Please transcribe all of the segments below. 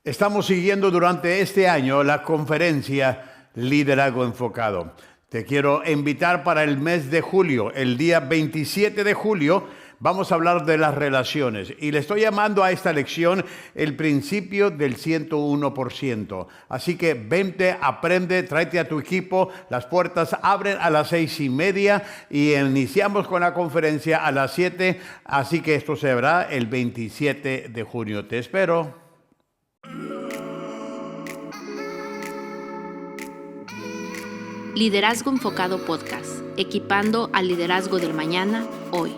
Estamos siguiendo durante este año la conferencia Liderazgo Enfocado. Te quiero invitar para el mes de julio, el día 27 de julio, vamos a hablar de las relaciones. Y le estoy llamando a esta lección el principio del 101%. Así que vente, aprende, tráete a tu equipo. Las puertas abren a las 6:30 y iniciamos con la conferencia a las 7. Así que esto se verá el 27 de junio. Te espero. Liderazgo Enfocado Podcast, equipando al liderazgo del mañana, hoy.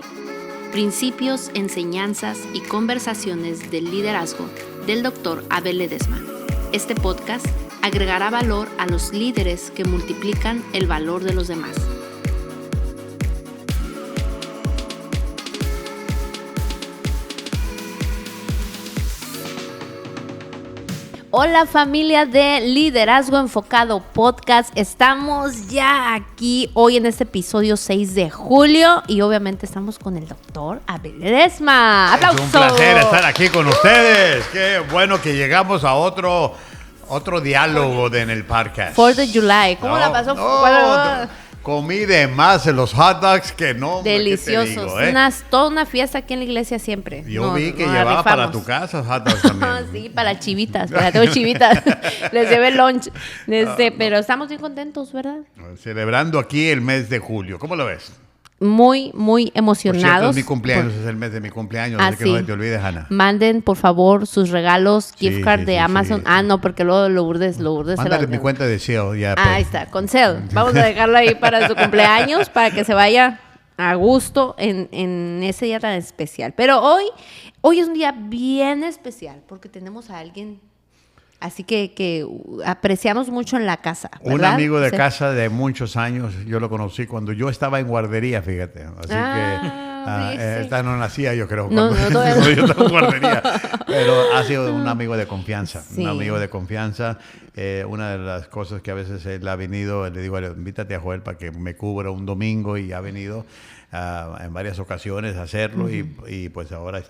Principios, enseñanzas y conversaciones del liderazgo del Dr. Abel Ledesma. Este podcast agregará valor a los líderes que multiplican el valor de los demás. Hola familia de Liderazgo Enfocado Podcast, estamos ya aquí hoy en este episodio 6 de julio y obviamente estamos con el doctor Abel Ledesma. ¡Aplausos! Es un placer estar aquí con ustedes. Qué bueno que llegamos a otro diálogo en el podcast. 4th of July, ¿cómo la pasó? Comí de más en los hot dogs que no. Deliciosos, digo, toda una fiesta aquí en la iglesia siempre. Yo vi que llevaba para tu casa hot dogs también. Sí, para chivitas, tengo chivitas. Les llevé lunch. Pero estamos bien contentos, ¿verdad? Celebrando aquí el mes de julio. ¿Cómo lo ves? Muy, muy emocionados. Por cierto, mi cumpleaños es el mes de mi cumpleaños, así que no te olvides, Ana. Manden, por favor, sus regalos, gift card de Amazon. Sí. No, porque luego Lourdes mándale mi cuenta de SEO. Ya, ahí está, con SEO. Vamos a dejarlo ahí para su cumpleaños, para que se vaya a gusto en ese día tan especial. Pero hoy es un día bien especial, porque tenemos a alguien... Así que apreciamos mucho en la casa, ¿verdad? Un amigo de casa de muchos años, yo lo conocí cuando yo estaba en guardería, fíjate. Así que esta no nacía, yo creo, cuando yo estaba en guardería. Pero ha sido un amigo de confianza, sí. Un amigo de confianza. Una de las cosas que a veces él ha venido, le digo, invítate a Joel para que me cubra un domingo, y ha venido en varias ocasiones a hacerlo. Uh-huh. y pues ahora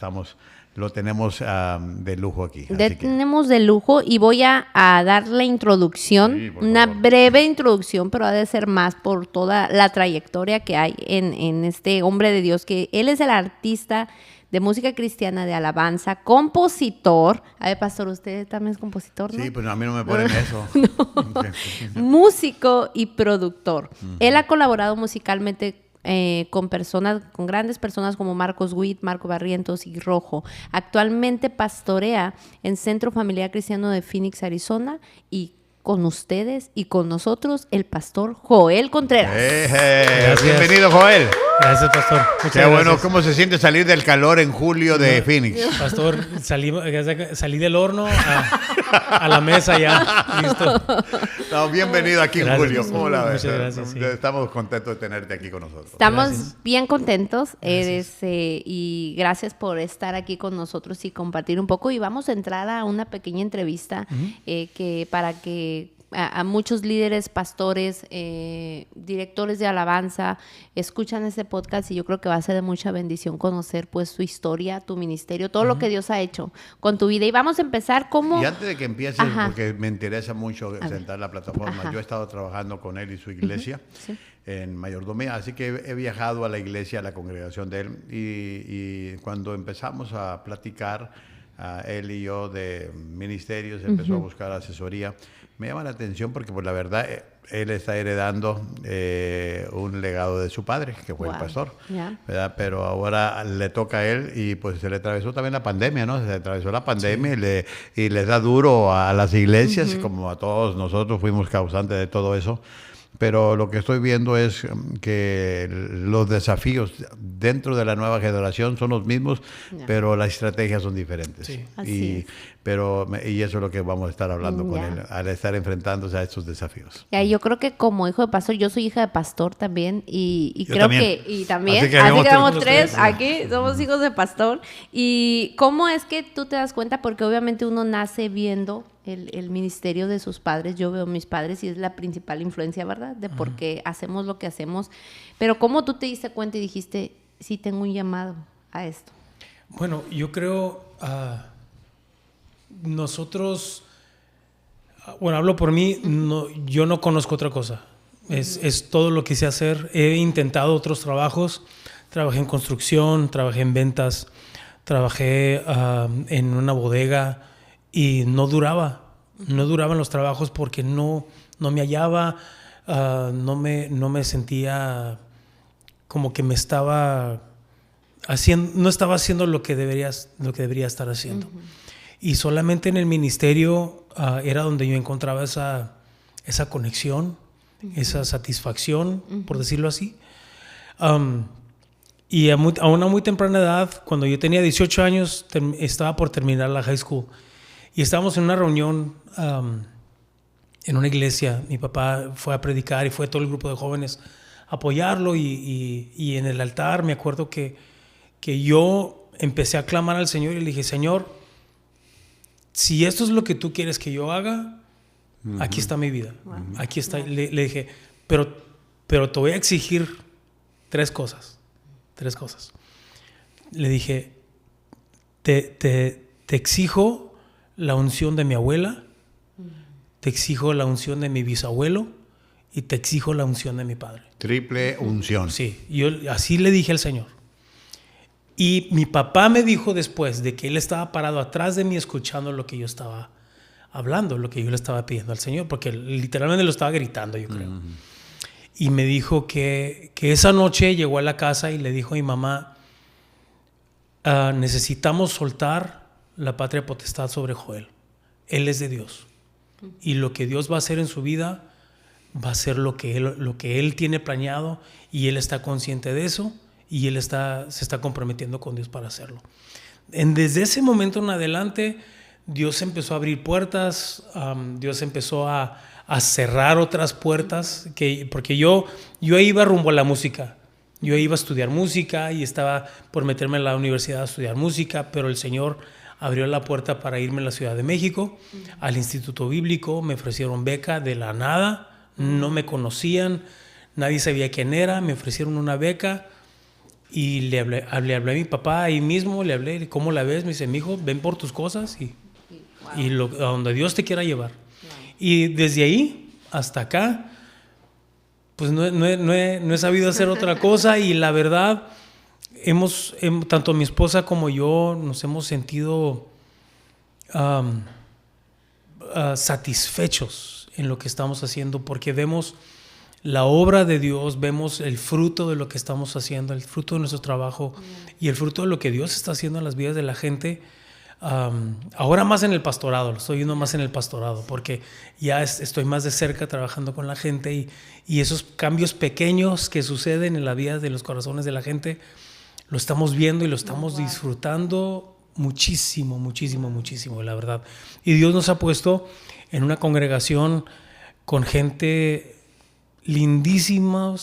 lo tenemos de lujo aquí. Tenemos de lujo y voy a dar la introducción, sí, una breve introducción, pero ha de ser más por toda la trayectoria que hay en este hombre de Dios, que él es el artista de música cristiana, de alabanza, compositor. A ver, pastor, usted también es compositor, ¿no? Sí, pues a mí no me ponen eso. No. Músico y productor. Uh-huh. Él ha colaborado musicalmente con grandes personas como Marcos Witt, Marco Barrientos y Rojo. Actualmente pastorea en Centro Familiar Cristiano de Phoenix, Arizona, y con ustedes y con nosotros el pastor Joel Contreras. Bienvenido, Joel. Gracias, pastor. Qué bueno. ¿Cómo se siente salir del calor en julio de Phoenix? Pastor, salí del horno a la mesa ya. Listo. No, bienvenido aquí, gracias, Julio. ¿Cómo la ves? Muchas gracias. Sí. Estamos contentos de tenerte aquí con nosotros. Estamos bien contentos y gracias por estar aquí con nosotros y compartir un poco. Y vamos a entrar a una pequeña entrevista para que a muchos líderes, pastores, directores de alabanza escuchan este podcast, y yo creo que va a ser de mucha bendición conocer pues su historia, tu ministerio, todo lo que Dios ha hecho con tu vida. Y vamos a empezar como... Y antes de que empieces, porque me interesa mucho sentar la plataforma, yo he estado trabajando con él y su iglesia en mayordomía, así que he viajado a la iglesia, a la congregación de él, y cuando empezamos a platicar, él y yo, de ministerios, empezó a buscar asesoría. Me llama la atención porque, pues, la verdad, él está heredando un legado de su padre, que fue el pastor, ¿verdad? Pero ahora le toca a él, y pues se le atravesó también la pandemia, ¿no? Se le atravesó la pandemia y les da duro a las iglesias, como a todos nosotros fuimos causantes de todo eso. Pero lo que estoy viendo es que los desafíos dentro de la nueva generación son los mismos, pero las estrategias son diferentes. Sí. Y eso es lo que vamos a estar hablando con él, al estar enfrentándose a estos desafíos. Yo creo que como hijo de pastor, yo soy hija de pastor también, y creo también. Así que vamos tres aquí, somos hijos de pastor. ¿Y cómo es que tú te das cuenta? Porque obviamente uno nace viendo el ministerio de sus padres. Yo veo a mis padres y es la principal influencia, ¿verdad? De por qué hacemos lo que hacemos. Pero ¿cómo tú te diste cuenta y dijiste, sí, tengo un llamado a esto? Bueno, yo creo nosotros, bueno, hablo por mí, yo no conozco otra cosa. Es todo lo que sé hacer. He intentado otros trabajos. Trabajé en construcción, trabajé en ventas, trabajé en una bodega y no duraban los trabajos porque no me hallaba, no me sentía como que me estaba haciendo, no estaba haciendo lo que debería estar haciendo. Uh-huh. Y solamente en el ministerio era donde yo encontraba esa conexión, uh-huh, esa satisfacción, uh-huh, por decirlo así. Y a una muy temprana edad, cuando yo tenía 18 años, estaba por terminar la high school. Y estábamos en una reunión en una iglesia. Mi papá fue a predicar y fue todo el grupo de jóvenes a apoyarlo. Y en el altar me acuerdo que yo empecé a clamar al Señor y le dije, Señor, si esto es lo que tú quieres que yo haga, uh-huh, aquí está mi vida. Wow. Aquí está. Wow. Le dije, pero te voy a exigir tres cosas. Le dije, te exijo la unción de mi abuela, te exijo la unción de mi bisabuelo y te exijo la unción de mi padre. Triple unción. Sí, yo así le dije al Señor. Y mi papá me dijo después de que él estaba parado atrás de mí escuchando lo que yo estaba hablando, lo que yo le estaba pidiendo al Señor, porque literalmente lo estaba gritando, yo creo. Uh-huh. Y me dijo que esa noche llegó a la casa y le dijo a mi mamá, necesitamos soltar la patria potestad sobre Joel. Él es de Dios. Y lo que Dios va a hacer en su vida va a ser lo que él tiene planeado, y él está consciente de eso, y él se está comprometiendo con Dios para hacerlo. Desde ese momento en adelante, Dios empezó a abrir puertas, Dios empezó a cerrar otras puertas, porque yo iba rumbo a la música. Yo iba a estudiar música y estaba por meterme en la universidad a estudiar música, pero el Señor abrió la puerta para irme a la Ciudad de México, al Instituto Bíblico. Me ofrecieron beca de la nada, no me conocían, nadie sabía quién era, me ofrecieron una beca y le hablé a mi papá ahí mismo, le hablé, ¿cómo la ves? Me dice, mijo, ven por tus cosas y a donde Dios te quiera llevar. Y desde ahí hasta acá, pues no he sabido hacer otra cosa, y la verdad, tanto mi esposa como yo nos hemos sentido satisfechos en lo que estamos haciendo, porque vemos la obra de Dios, vemos el fruto de lo que estamos haciendo, el fruto de nuestro trabajo, y el fruto de lo que Dios está haciendo en las vidas de la gente. Ahora más en el pastorado, lo estoy viendo más en el pastorado, porque ya estoy más de cerca trabajando con la gente, y esos cambios pequeños que suceden en la vida de los corazones de la gente, lo estamos viendo y lo estamos disfrutando muchísimo, muchísimo, muchísimo, la verdad. Y Dios nos ha puesto en una congregación con gente lindísima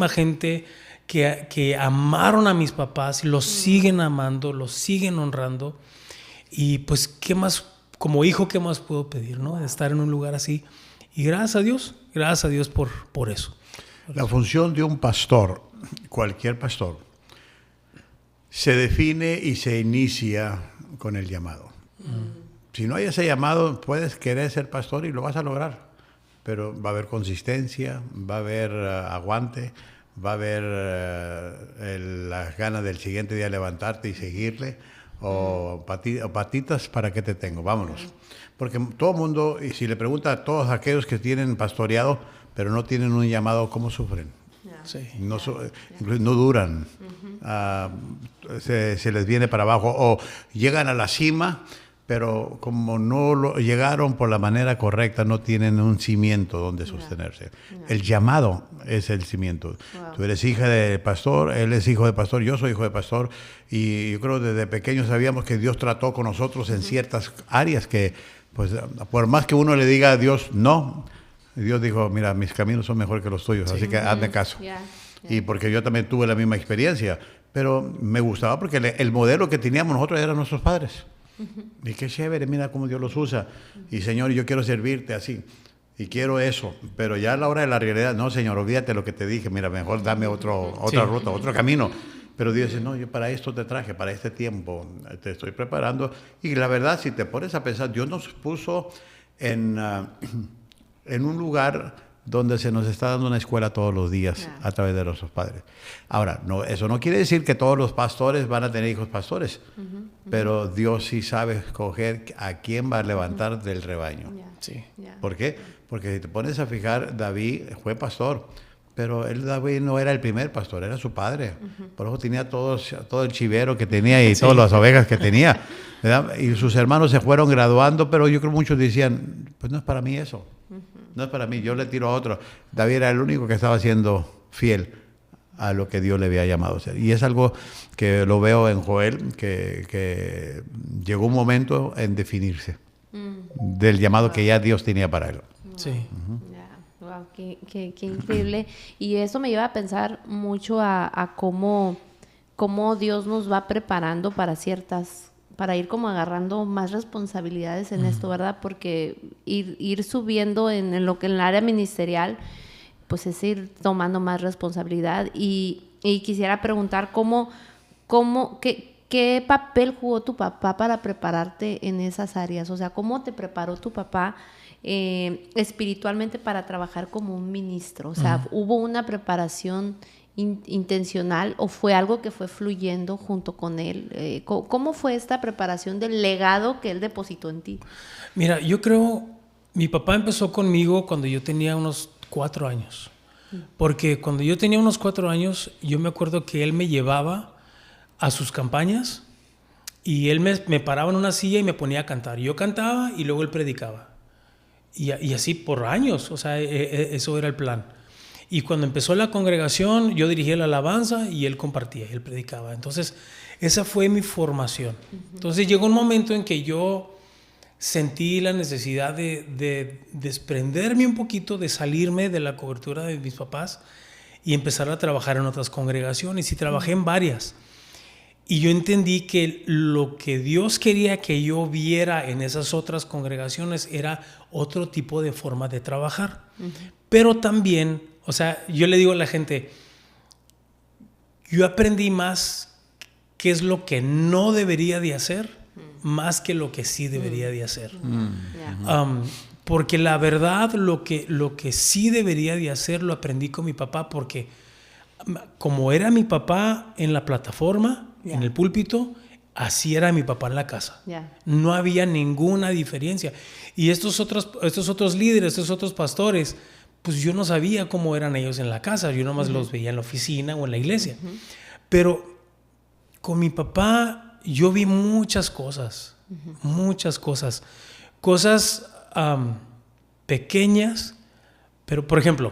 gente que amaron a mis papás, los siguen amando, los siguen honrando. Y pues, ¿qué más? Como hijo, ¿qué más puedo pedir, no? De estar en un lugar así. Y gracias a Dios por eso. La función de un pastor, cualquier pastor, se define y se inicia con el llamado. Si no hay ese llamado, puedes querer ser pastor y lo vas a lograr. Pero va a haber consistencia, va a haber aguante, va a haber las ganas del siguiente día levantarte y seguirle. O patitas, ¿para qué te tengo? Vámonos. Porque todo el mundo, y si le pregunta a todos aquellos que tienen pastoreado, pero no tienen un llamado, ¿cómo sufren? Sí. No duran. Uh-huh. Se les viene para abajo. O llegan a la cima, pero como no llegaron por la manera correcta, no tienen un cimiento donde sostenerse. El llamado es el cimiento. Wow. Tú eres hija de pastor, él es hijo de pastor, yo soy hijo de pastor, y yo creo que desde pequeños sabíamos que Dios trató con nosotros en ciertas áreas que, pues, por más que uno le diga a Dios no, Dios dijo, mira, mis caminos son mejor que los tuyos, así que hazme caso. Y porque yo también tuve la misma experiencia, pero me gustaba porque el modelo que teníamos nosotros eran nuestros padres. Y qué chévere, mira cómo Dios los usa. Y Señor, yo quiero servirte así. Y quiero eso. Pero ya a la hora de la realidad, no, Señor, olvídate lo que te dije. Mira, mejor dame otra ruta, otro camino. Pero Dios dice, no, yo para esto te traje, para este tiempo te estoy preparando. Y la verdad, si te pones a pensar, Dios nos puso en un lugar donde se nos está dando una escuela todos los días a través de nuestros padres. Ahora, eso no quiere decir que todos los pastores van a tener hijos pastores, pero Dios sí sabe escoger a quién va a levantar del rebaño. Sí. ¿Por qué? Porque si te pones a fijar, David fue pastor, pero David no era el primer pastor, era su padre. Por eso tenía todo el chivero que tenía y todas las ovejas que tenía, ¿verdad? Y sus hermanos se fueron graduando, pero yo creo que muchos decían, pues no es para mí eso. No es para mí, yo le tiro a otro. David era el único que estaba siendo fiel a lo que Dios le había llamado a ser. Y es algo que lo veo en Joel, que llegó un momento en definirse del llamado que ya Dios tenía para él. Sí. Wow, qué increíble. Y eso me lleva a pensar mucho a cómo Dios nos va preparando para ir como agarrando más responsabilidades en esto, ¿verdad? Porque ir subiendo en el área ministerial, pues es ir tomando más responsabilidad. Y quisiera preguntar ¿qué papel jugó tu papá para prepararte en esas áreas? O sea, ¿cómo te preparó tu papá espiritualmente para trabajar como un ministro? O sea, ¿hubo una preparación intencional o fue algo que fue fluyendo junto con él? ¿Cómo fue esta preparación del legado que él depositó en ti? Mira, yo creo, mi papá empezó conmigo cuando yo tenía unos 4 años. Porque cuando yo tenía unos 4 años, yo me acuerdo que él me llevaba a sus campañas y él me paraba en una silla y me ponía a cantar. Yo cantaba y luego él predicaba. Y así por años, o sea, eso era el plan. Y cuando empezó la congregación, yo dirigía la alabanza y él compartía, él predicaba. Entonces, esa fue mi formación. Entonces, llegó un momento en que yo sentí la necesidad de desprenderme un poquito, de salirme de la cobertura de mis papás y empezar a trabajar en otras congregaciones. Y trabajé en varias. Y yo entendí que lo que Dios quería que yo viera en esas otras congregaciones era otro tipo de forma de trabajar. Pero también, o sea, yo le digo a la gente, yo aprendí más qué es lo que no debería de hacer, más que lo que sí debería de hacer. Porque la verdad, lo que sí debería de hacer, lo aprendí con mi papá, porque como era mi papá en la plataforma, en el púlpito, así era mi papá en la casa. No había ninguna diferencia. Y estos otros líderes, estos otros pastores, pues yo no sabía cómo eran ellos en la casa. Yo nomás los veía en la oficina o en la iglesia. Pero con mi papá yo vi muchas cosas. Muchas cosas. Cosas pequeñas. Pero, por ejemplo,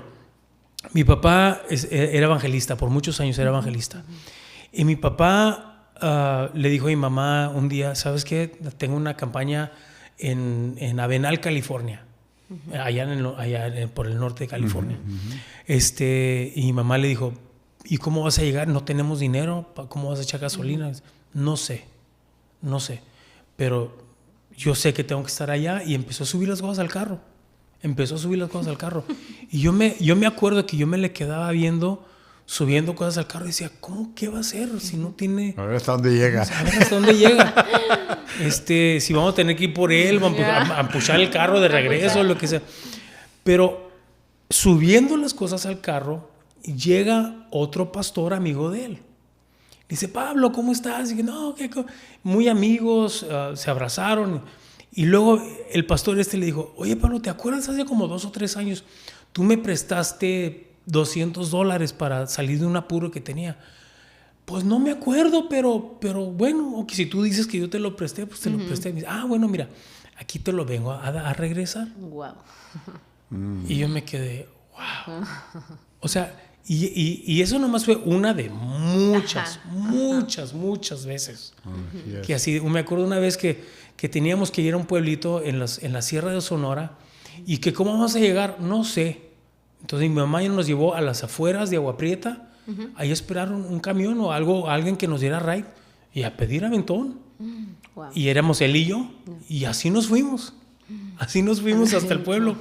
mi papá era evangelista. Por muchos años era evangelista. Y mi papá le dijo a mi mamá un día, ¿sabes qué? Tengo una campaña en Avenal, California. Allá por el norte de California. Y mi mamá le dijo, ¿y cómo vas a llegar? No tenemos dinero, ¿cómo vas a echar gasolina? No sé, pero yo sé que tengo que estar allá. Y empezó a subir las cosas al carro. Y yo me acuerdo que yo me le quedaba viendo, subiendo cosas al carro, y decía, ¿cómo qué va a hacer si no tiene? A ver hasta dónde llega. A ver hasta dónde llega. Si vamos a tener que ir por él, vamos a empujar el carro de regreso, lo que sea. Pero subiendo las cosas al carro, llega otro pastor amigo de él. Dice, Pablo, ¿cómo estás? Y dice, no, muy amigos, se abrazaron. Y luego el pastor le dijo, oye, Pablo, ¿te acuerdas hace como 2 o 3 años? Tú me prestaste $200 para salir de un apuro que tenía. Pues no me acuerdo, pero bueno, si tú dices que yo te lo presté, pues te lo presté. Dice, bueno, mira, aquí te lo vengo a regresar. Wow. Y yo me quedé, wow. O sea, y eso nomás fue una de muchas veces. Que así, me acuerdo una vez que teníamos que ir a un pueblito en la Sierra de Sonora, y que cómo vamos a llegar, no sé. Entonces mi mamá ya nos llevó a las afueras de Agua Prieta, ahí esperaron un camión o alguien que nos diera ride, y a pedir aventón. Wow. Y éramos él y yo, y así nos fuimos hasta el pueblo.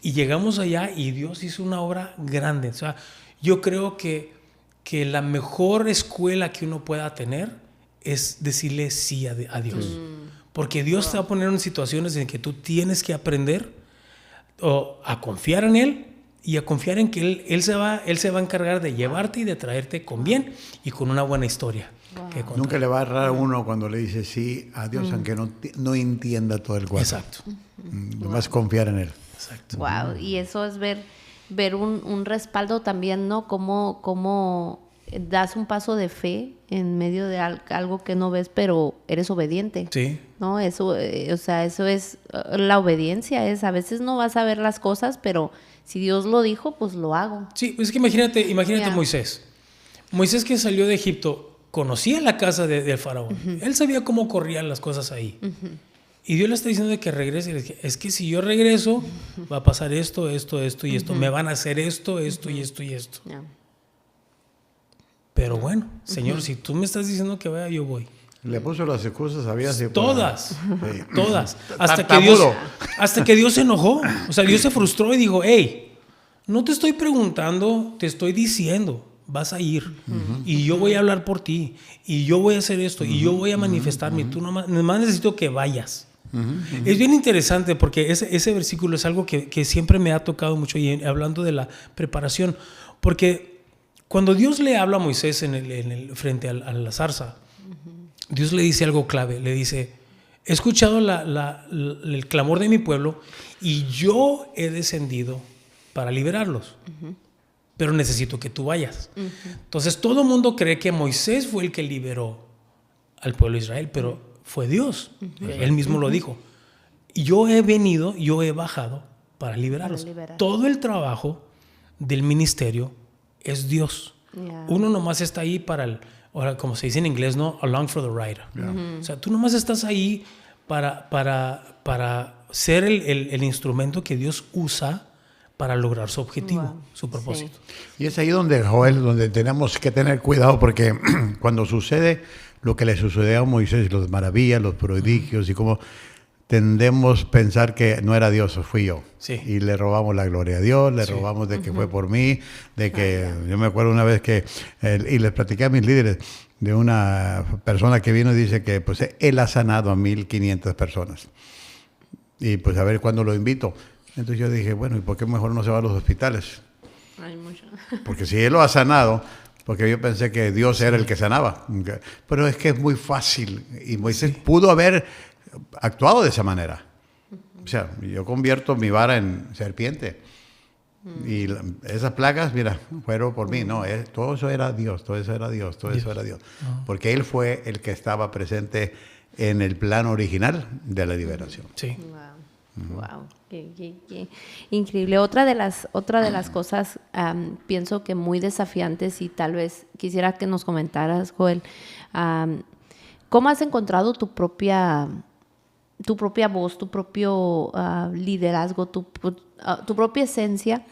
Y llegamos allá y Dios hizo una obra grande. O sea, yo creo que que la mejor escuela que uno pueda tener es decirle sí a Dios. Porque Dios te va a poner en situaciones en que tú tienes que aprender a confiar en Él y a confiar en que Él se va a encargar de llevarte y de traerte con bien y con una buena historia. Wow. Nunca le va a errar a uno cuando le dice sí a Dios, aunque no entienda todo el cuadro. Exacto. Nomás confiar en Él. Exacto. Wow, y eso es ver un respaldo también, ¿no? Cómo das un paso de fe en medio de algo que no ves, pero eres obediente. Sí. ¿No? Eso, o sea, eso es la obediencia, a veces no vas a ver las cosas, pero si Dios lo dijo, pues lo hago. Sí, pues es que imagínate Yeah. Moisés. Moisés, que salió de Egipto, conocía la casa del faraón. Él sabía cómo corrían las cosas ahí. Y Dios le está diciendo de que regrese. Es que si yo regreso, va a pasar esto y esto. Me van a hacer esto y esto y esto. Yeah. Pero bueno, Señor, si tú me estás diciendo que vaya, yo voy. Le puso las excusas, había así. Todas. Sí. Todas. Tartamudo. Hasta que Dios se enojó. O sea, Dios se frustró y dijo, hey, no te estoy preguntando, te estoy diciendo, vas a ir. Y yo voy a hablar por ti. Y yo voy a hacer esto. Y yo voy a manifestarme. Tú nomás necesito que vayas. Es bien interesante porque ese versículo es algo que siempre me ha tocado mucho. Y hablando de la preparación. Porque cuando Dios le habla a Moisés frente a la zarza, Dios le dice algo clave. Le dice, he escuchado el clamor de mi pueblo y yo he descendido para liberarlos. Pero necesito que tú vayas. Entonces todo el mundo cree que Moisés fue el que liberó al pueblo de Israel, pero fue Dios. Él mismo lo dijo. Yo he bajado para liberarlos. Todo el trabajo del ministerio es Dios. Yeah. Uno nomás está ahí ahora, como se dice en inglés, ¿no? Along for the ride. O sea, tú nomás estás ahí para ser el instrumento que Dios usa para lograr su objetivo, su propósito. Sí. Y es ahí donde, Joel, donde tenemos que tener cuidado, porque cuando sucede lo que le sucedió a Moisés, las maravillas, los prodigios, y cómo tendemos a pensar que no era Dios, fui yo. Sí. Y le robamos la gloria a Dios, le robamos de que fue por mí, de que yo me acuerdo una vez que, y les platiqué a mis líderes, de una persona que vino y dice que pues él ha sanado a 1,500 personas. Y pues a ver cuándo lo invito. Entonces yo dije, bueno, ¿y por qué mejor no se va a los hospitales? Hay mucho. Porque si él lo ha sanado, porque yo pensé que Dios era el que sanaba. Pero es que es muy fácil. Y Moisés pudo haber actuado de esa manera. O sea, yo convierto mi vara en serpiente. Y esas plagas, mira, fueron por mí. No, todo eso era Dios, todo eso era Dios. Porque Él fue el que estaba presente en el plan original de la liberación. Sí. Wow, qué increíble. Otra de las cosas, pienso que muy desafiantes, y tal vez quisiera que nos comentaras, Joel, ¿cómo has encontrado tu propia voz, tu propio liderazgo, tu propia esencia?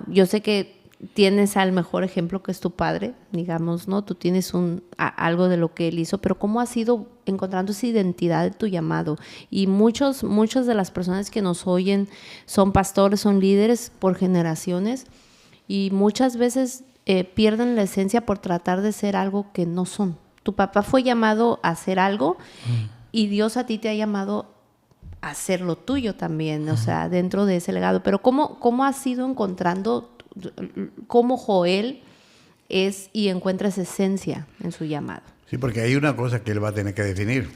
Yo sé que tienes al mejor ejemplo, que es tu padre, digamos, ¿no? Tú tienes algo de lo que él hizo, pero ¿cómo has ido encontrando esa identidad de tu llamado? Y muchas de las personas que nos oyen son pastores, son líderes por generaciones, y muchas veces pierden la esencia por tratar de ser algo que no son. Tu papá fue llamado a hacer algo, y Dios a ti te ha llamado a hacer lo tuyo también, o sea, dentro de ese legado. Pero ¿cómo has ido encontrando cómo Joel es y encuentra esa esencia en su llamado? Sí, porque hay una cosa que él va a tener que definir.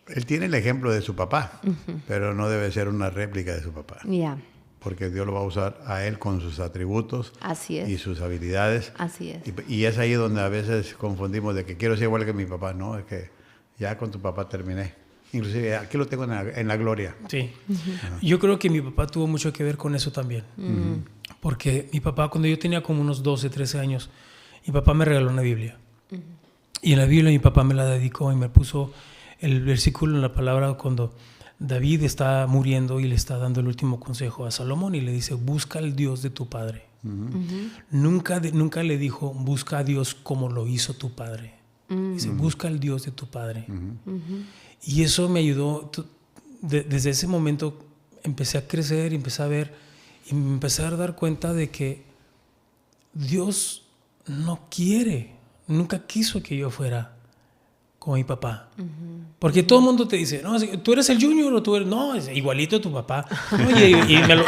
Él tiene el ejemplo de su papá, pero no debe ser una réplica de su papá. Ya. Porque Dios lo va a usar a él con sus atributos. Así es. Y sus habilidades. Así es. Y es ahí donde a veces confundimos de que quiero ser igual que mi papá. No, es que ya con tu papá terminé. Inclusive aquí lo tengo en la gloria. Sí. Yo creo que mi papá tuvo mucho que ver con eso también. Porque mi papá, cuando yo tenía como unos 12, 13 años, mi papá me regaló una Biblia. Y en la Biblia mi papá me la dedicó y me puso el versículo en la palabra cuando David está muriendo y le está dando el último consejo a Salomón y le dice, busca al Dios de tu padre. Nunca le dijo, busca a Dios como lo hizo tu padre. Dice, busca al Dios de tu padre. Y eso me ayudó. Desde ese momento empecé a crecer y empecé a ver y me empecé a dar cuenta de que Dios no quiere, nunca quiso que yo fuera como mi papá. Porque todo el mundo te dice, no, tú eres el junior o tú eres... No, es igualito a tu papá. ¿No?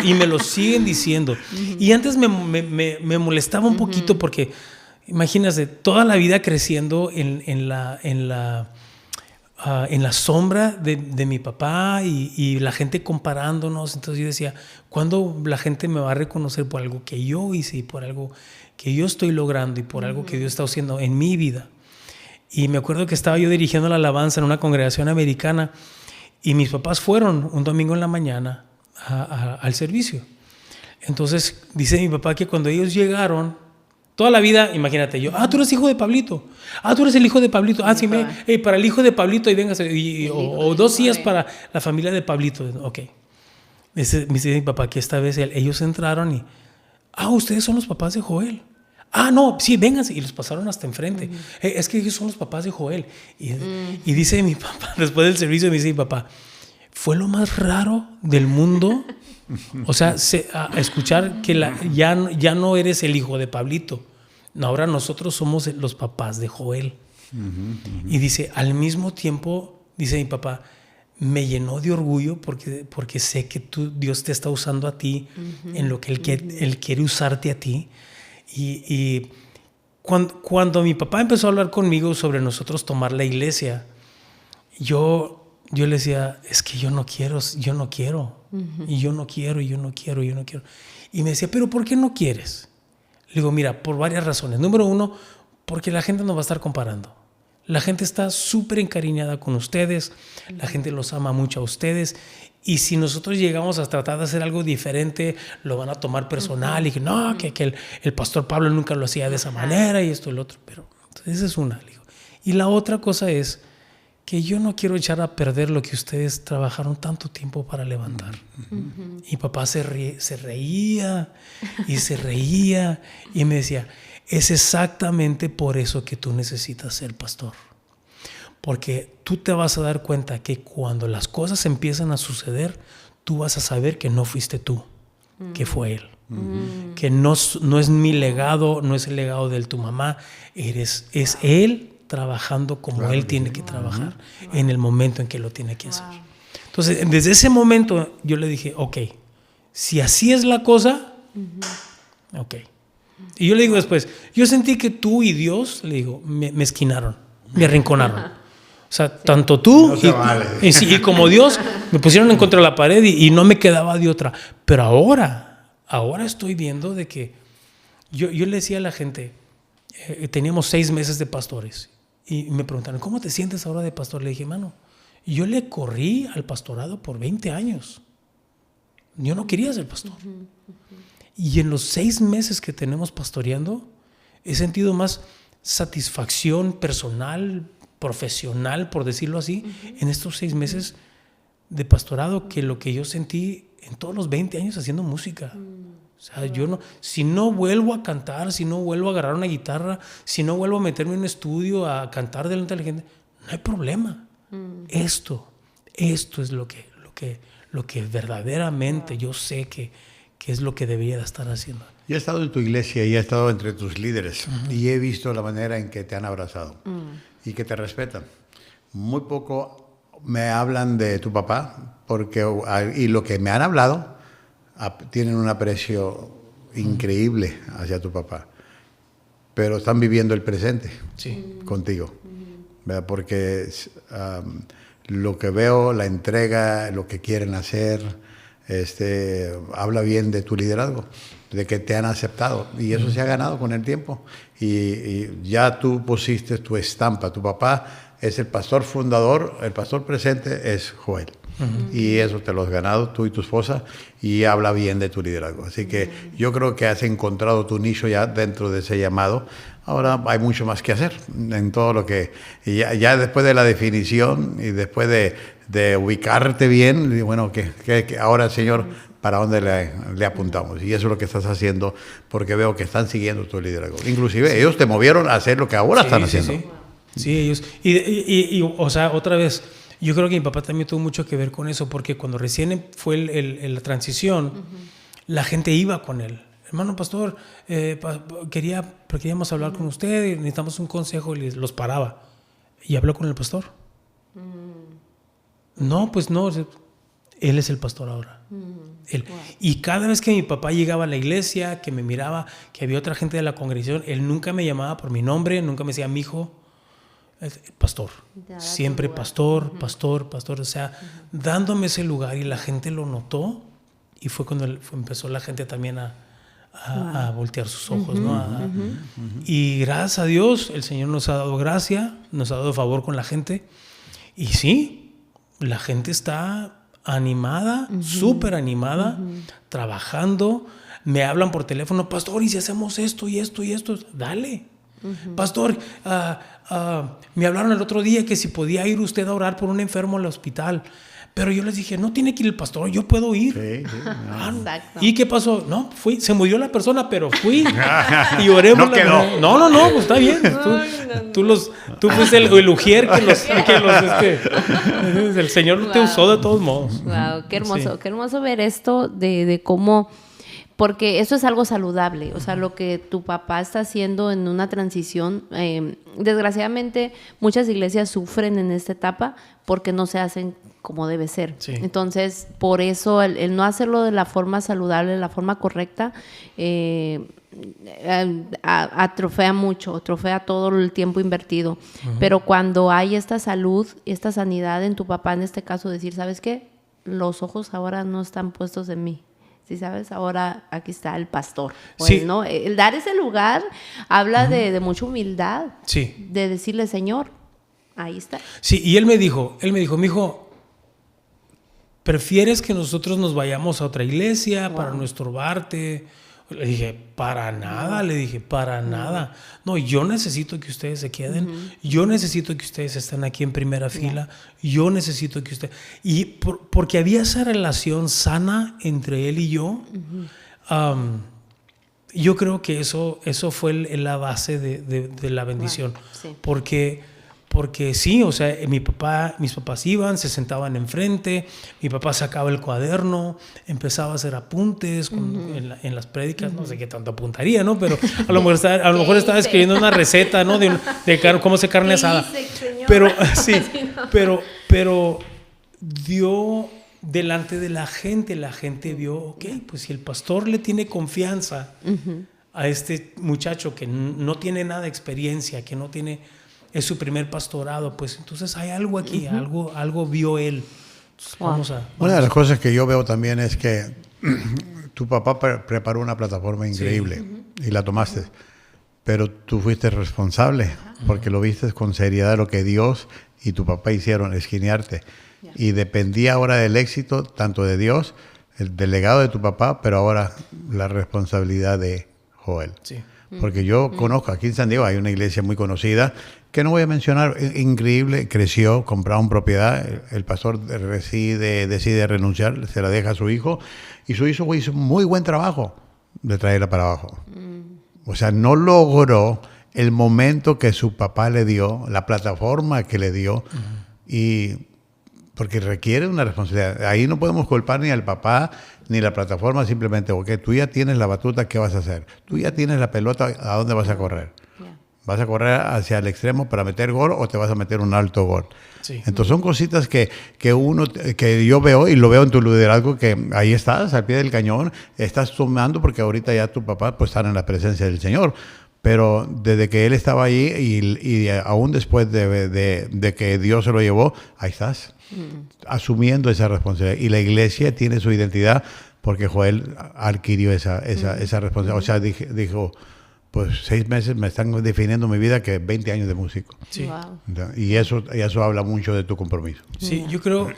Y me lo siguen diciendo. Y antes me molestaba un poquito porque, imagínate, toda la vida creciendo en la sombra de mi papá y la gente comparándonos. Entonces yo decía, ¿cuándo la gente me va a reconocer por algo que yo hice y por algo que yo estoy logrando y por algo que Dios está haciendo en mi vida? Y me acuerdo que estaba yo dirigiendo la alabanza en una congregación americana y mis papás fueron un domingo en la mañana al servicio. Entonces dice mi papá que cuando ellos llegaron, toda la vida, imagínate yo, tú eres hijo de Pablito, tú eres el hijo de Pablito, sí, para el hijo de Pablito y vengas, o 2 días para la familia de Pablito. Ok. Me dice mi papá que esta vez ellos entraron y, ustedes son los papás de Joel. No, sí, vénganse. Y los pasaron hasta enfrente. Es que ellos son los papás de Joel. Y dice mi papá, después del servicio, me dice mi papá, fue lo más raro del mundo. O sea, escuchar que ya no eres el hijo de Pablito. No, ahora nosotros somos los papás de Joel. Y dice, al mismo tiempo, dice mi papá, me llenó de orgullo porque sé que Dios te está usando a ti en lo que Él quiere usarte a ti. Y cuando mi papá empezó a hablar conmigo sobre nosotros tomar la iglesia, yo le decía, es que yo no quiero, y yo no quiero. Y me decía, ¿pero por qué no quieres? Le digo, mira, por varias razones. Número 1, porque la gente nos va a estar comparando. La gente está súper encariñada con ustedes, la gente los ama mucho a ustedes. Y si nosotros llegamos a tratar de hacer algo diferente, lo van a tomar personal y que no, que el pastor Pablo nunca lo hacía de esa manera y esto y lo otro. Pero esa es una. Y la otra cosa es que yo no quiero echar a perder lo que ustedes trabajaron tanto tiempo para levantar. Y papá se reía y me decía, es exactamente por eso que tú necesitas ser pastor. Porque tú te vas a dar cuenta que cuando las cosas empiezan a suceder, tú vas a saber que no fuiste tú, que fue Él. Que no es mi legado, no es el legado de tu mamá, es Él trabajando como Él tiene que trabajar en el momento en que lo tiene que hacer. Entonces, desde ese momento yo le dije, ok, si así es la cosa, ok. Y yo le digo después, yo sentí que tú y Dios, le digo, me esquinaron, me arrinconaron. O sea, tanto tú y como Dios me pusieron en contra de la pared y no me quedaba de otra. Pero ahora estoy viendo de que yo le decía a la gente, teníamos 6 meses de pastores y me preguntaron, ¿cómo te sientes ahora de pastor? Le dije, mano, yo le corrí al pastorado por 20 años. Yo no quería ser pastor. Y en los 6 meses que tenemos pastoreando, he sentido más satisfacción personal, profesional, por decirlo así, en estos 6 meses de pastorado que lo que yo sentí en todos los 20 años haciendo música. O sea, si no vuelvo a cantar, si no vuelvo a agarrar una guitarra, si no vuelvo a meterme en un estudio a cantar delante de la gente, no hay problema. Esto es lo que verdaderamente yo sé que es lo que debería de estar haciendo. Yo he estado en tu iglesia y he estado entre tus líderes y he visto la manera en que te han abrazado y que te respetan. Muy poco me hablan de tu papá y lo que me han hablado tienen un aprecio increíble hacia tu papá, pero están viviendo el presente contigo, ¿verdad? Porque lo que veo, la entrega, lo que quieren hacer, habla bien de tu liderazgo, de que te han aceptado, y eso se ha ganado con el tiempo, y ya tú pusiste tu estampa. Tu papá es el pastor fundador, el pastor presente es Joel, y eso te lo has ganado tú y tu esposa, y habla bien de tu liderazgo. Así que yo creo que has encontrado tu nicho ya dentro de ese llamado. Ahora hay mucho más que hacer en todo lo que... Ya después de la definición y después de ubicarte bien, bueno, que ahora, Señor, ¿para dónde le apuntamos? Y eso es lo que estás haciendo, porque veo que están siguiendo tu liderazgo. Inclusive ellos te movieron a hacer lo que ahora están haciendo. Sí, ellos. Y, o sea, otra vez, yo creo que mi papá también tuvo mucho que ver con eso, porque cuando recién fue la transición, la gente iba con él. hermano pastor, queríamos hablar con usted y necesitamos un consejo, y los paraba. ¿Y habló con el pastor? No, pues no, él es el pastor ahora. Él. Wow. Y cada vez que mi papá llegaba a la iglesia, que me miraba, que había otra gente de la congregación, él nunca me llamaba por mi nombre, nunca me decía, mijo, pastor. Siempre pastor, pastor, pastor. O sea, dándome ese lugar, y la gente lo notó, y fue cuando empezó la gente también a voltear sus ojos, ¿no? Y gracias a Dios, el Señor nos ha dado gracia, nos ha dado favor con la gente. Y sí, la gente está animada, súper animada, trabajando. Me hablan por teléfono, pastor, ¿y si hacemos esto y esto y esto? Dale. Pastor, me hablaron el otro día que si podía ir usted a orar por un enfermo al hospital. Pero yo les dije, no tiene que ir el pastor, yo puedo ir. Sí, no. ¿Y qué pasó? No, se murió la persona, pero fui y oré. No quedó. No, pues está bien. Tú fuiste el ujier el Señor te usó de todos modos. Wow, qué hermoso, qué hermoso ver esto de cómo, porque eso es algo saludable, o sea, lo que tu papá está haciendo en una transición. Desgraciadamente, muchas iglesias sufren en esta etapa porque no se hacen como debe ser. Sí. Entonces, por eso el no hacerlo de la forma saludable, de la forma correcta, atrofea todo el tiempo invertido. Pero cuando hay esta salud, esta sanidad en tu papá, en este caso, decir, ¿sabes qué? Los ojos ahora no están puestos en mí. ¿Sí sabes? Ahora aquí está el pastor. Sí. ¿No? El dar ese lugar habla de mucha humildad. Sí. De decirle, Señor, ahí está. Sí, y él me dijo, mijo, ¿prefieres que nosotros nos vayamos a otra iglesia para no estorbarte? Le dije, para nada, nada. No, yo necesito que ustedes se queden. Yo necesito que ustedes estén aquí en primera fila. Yo necesito que ustedes... Y porque había esa relación sana entre él y yo. Yo creo que eso fue la base de la bendición. Wow. Sí. Porque sí, o sea, mis papás iban, se sentaban enfrente, mi papá sacaba el cuaderno, empezaba a hacer apuntes en las prédicas, no sé qué tanto apuntaría, ¿no? Pero a lo mejor estaba escribiendo una receta, ¿no? De cómo hacer carne asada. Pero sí, pero dio delante de la gente vio, ok, pues si el pastor le tiene confianza a este muchacho que no tiene nada de experiencia, que no tiene... es su primer pastorado, pues entonces hay algo aquí, algo vio él. Vamos a... Una de las cosas que yo veo también es que tu papá preparó una plataforma increíble y la tomaste, pero tú fuiste responsable porque lo viste con seriedad lo que Dios y tu papá hicieron, esquinearte. Y dependía ahora del éxito tanto de Dios, del legado de tu papá, pero ahora la responsabilidad de Joel. Sí. Porque yo conozco, aquí en San Diego hay una iglesia muy conocida, que no voy a mencionar, increíble, creció, compraron propiedad, el pastor decide renunciar, se la deja a su hijo, y su hijo hizo muy buen trabajo de traerla para abajo. O sea, no logró el momento que su papá le dio, la plataforma que le dio, y porque requiere una responsabilidad. Ahí no podemos culpar ni al papá ni la plataforma, simplemente porque tú ya tienes la batuta, ¿qué vas a hacer? Tú ya tienes la pelota, ¿a dónde vas a correr? ¿Vas a correr hacia el extremo para meter gol o te vas a meter un alto gol? Sí. Entonces son cositas que yo veo y lo veo en tu liderazgo, que ahí estás, al pie del cañón, estás tomando, porque ahorita ya tu papá pues está en la presencia del Señor. Pero desde que él estaba allí y aún después de que Dios se lo llevó, ahí estás, asumiendo esa responsabilidad. Y la iglesia tiene su identidad porque Joel adquirió esa responsabilidad. O sea, dijo, pues 6 meses me están definiendo mi vida que 20 años de músico. Sí. Wow. Y eso habla mucho de tu compromiso. Sí, yo creo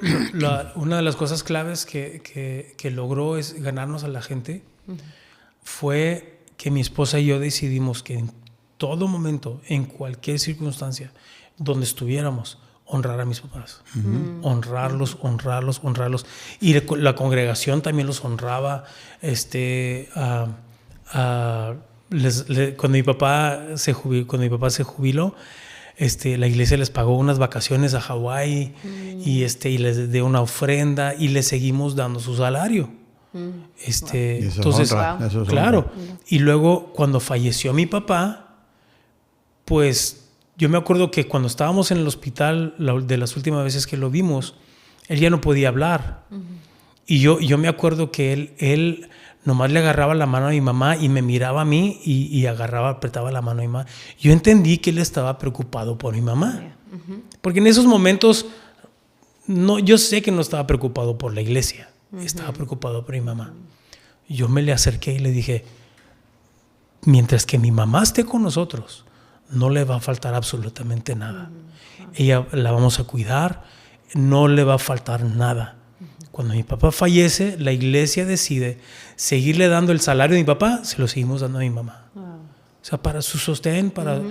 una de las cosas claves que logró es ganarnos a la gente. Fue que mi esposa y yo decidimos que en todo momento, en cualquier circunstancia, donde estuviéramos, honrar a mis papás. Honrarlos. Y la congregación también los honraba. Cuando mi papá se jubiló, la iglesia les pagó unas vacaciones a Hawái y les dio una ofrenda y les seguimos dando su salario. Entonces, claro. Y luego, cuando falleció mi papá, pues yo me acuerdo que cuando estábamos en el hospital, de las últimas veces que lo vimos, él ya no podía hablar. Y yo me acuerdo que él nomás le agarraba la mano a mi mamá y me miraba a mí y apretaba la mano a mi mamá. Yo entendí que él estaba preocupado por mi mamá. Porque en esos momentos, yo sé que no estaba preocupado por la iglesia. Estaba preocupado por mi mamá. Yo me le acerqué y le dije, mientras que mi mamá esté con nosotros, no le va a faltar absolutamente nada. Ella la vamos a cuidar, no le va a faltar nada. Cuando mi papá fallece, la iglesia decide seguirle dando el salario de mi papá, se lo seguimos dando a mi mamá. O sea, para su sostén, para...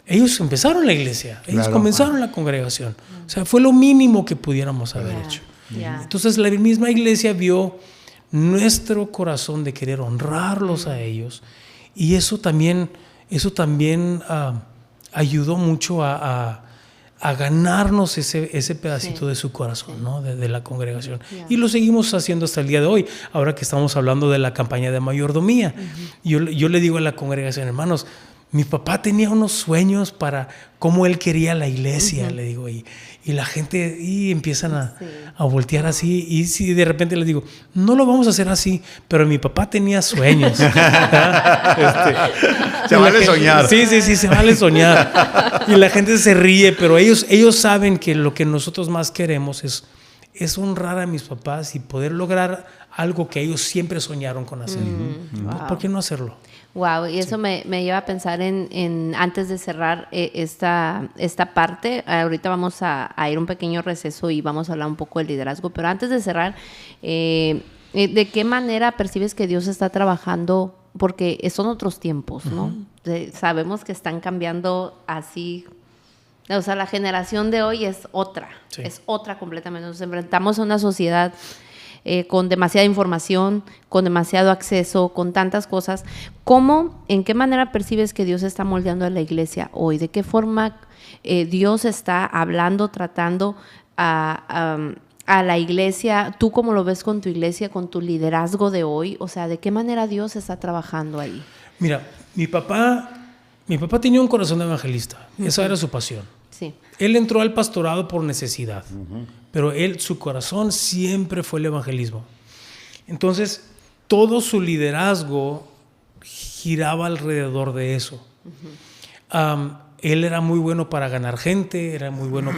Ellos empezaron la iglesia, ellos comenzaron la congregación. O sea, fue lo mínimo que pudiéramos haber hecho. Entonces, la misma iglesia vio nuestro corazón de querer honrarlos a ellos, y eso también ayudó mucho a ganarnos ese pedacito de su corazón, ¿no? de la congregación. Y lo seguimos haciendo hasta el día de hoy, ahora que estamos hablando de la campaña de mayordomía. Yo le digo a la congregación, hermanos, mi papá tenía unos sueños para cómo él quería la iglesia, le digo, y la gente empiezan a voltear así, y si de repente les digo, no lo vamos a hacer así, pero mi papá tenía sueños. Se vale soñar. Sí, se vale soñar. Y la gente se ríe, pero ellos saben que lo que nosotros más queremos es honrar a mis papás y poder lograr algo que ellos siempre soñaron con hacer. ¿Por qué no hacerlo? Wow, y eso me lleva a pensar en antes de cerrar esta parte, ahorita vamos a ir un pequeño receso y vamos a hablar un poco del liderazgo, pero antes de cerrar, ¿de qué manera percibes que Dios está trabajando? Porque son otros tiempos, ¿no? Sabemos que están cambiando así, o sea, la generación de hoy es otra completamente. Nos enfrentamos a una sociedad con demasiada información, con demasiado acceso, con tantas cosas. ¿En qué manera percibes que Dios está moldeando a la iglesia hoy? ¿De qué forma Dios está hablando, tratando a la iglesia? ¿Tú cómo lo ves con tu iglesia, con tu liderazgo de hoy? O sea, ¿de qué manera Dios está trabajando ahí? Mira, mi papá tenía un corazón de evangelista. Esa era su pasión. Sí. Él entró al pastorado por necesidad, pero su corazón siempre fue el evangelismo. Entonces, todo su liderazgo giraba alrededor de eso. Él era muy bueno para ganar gente, era muy bueno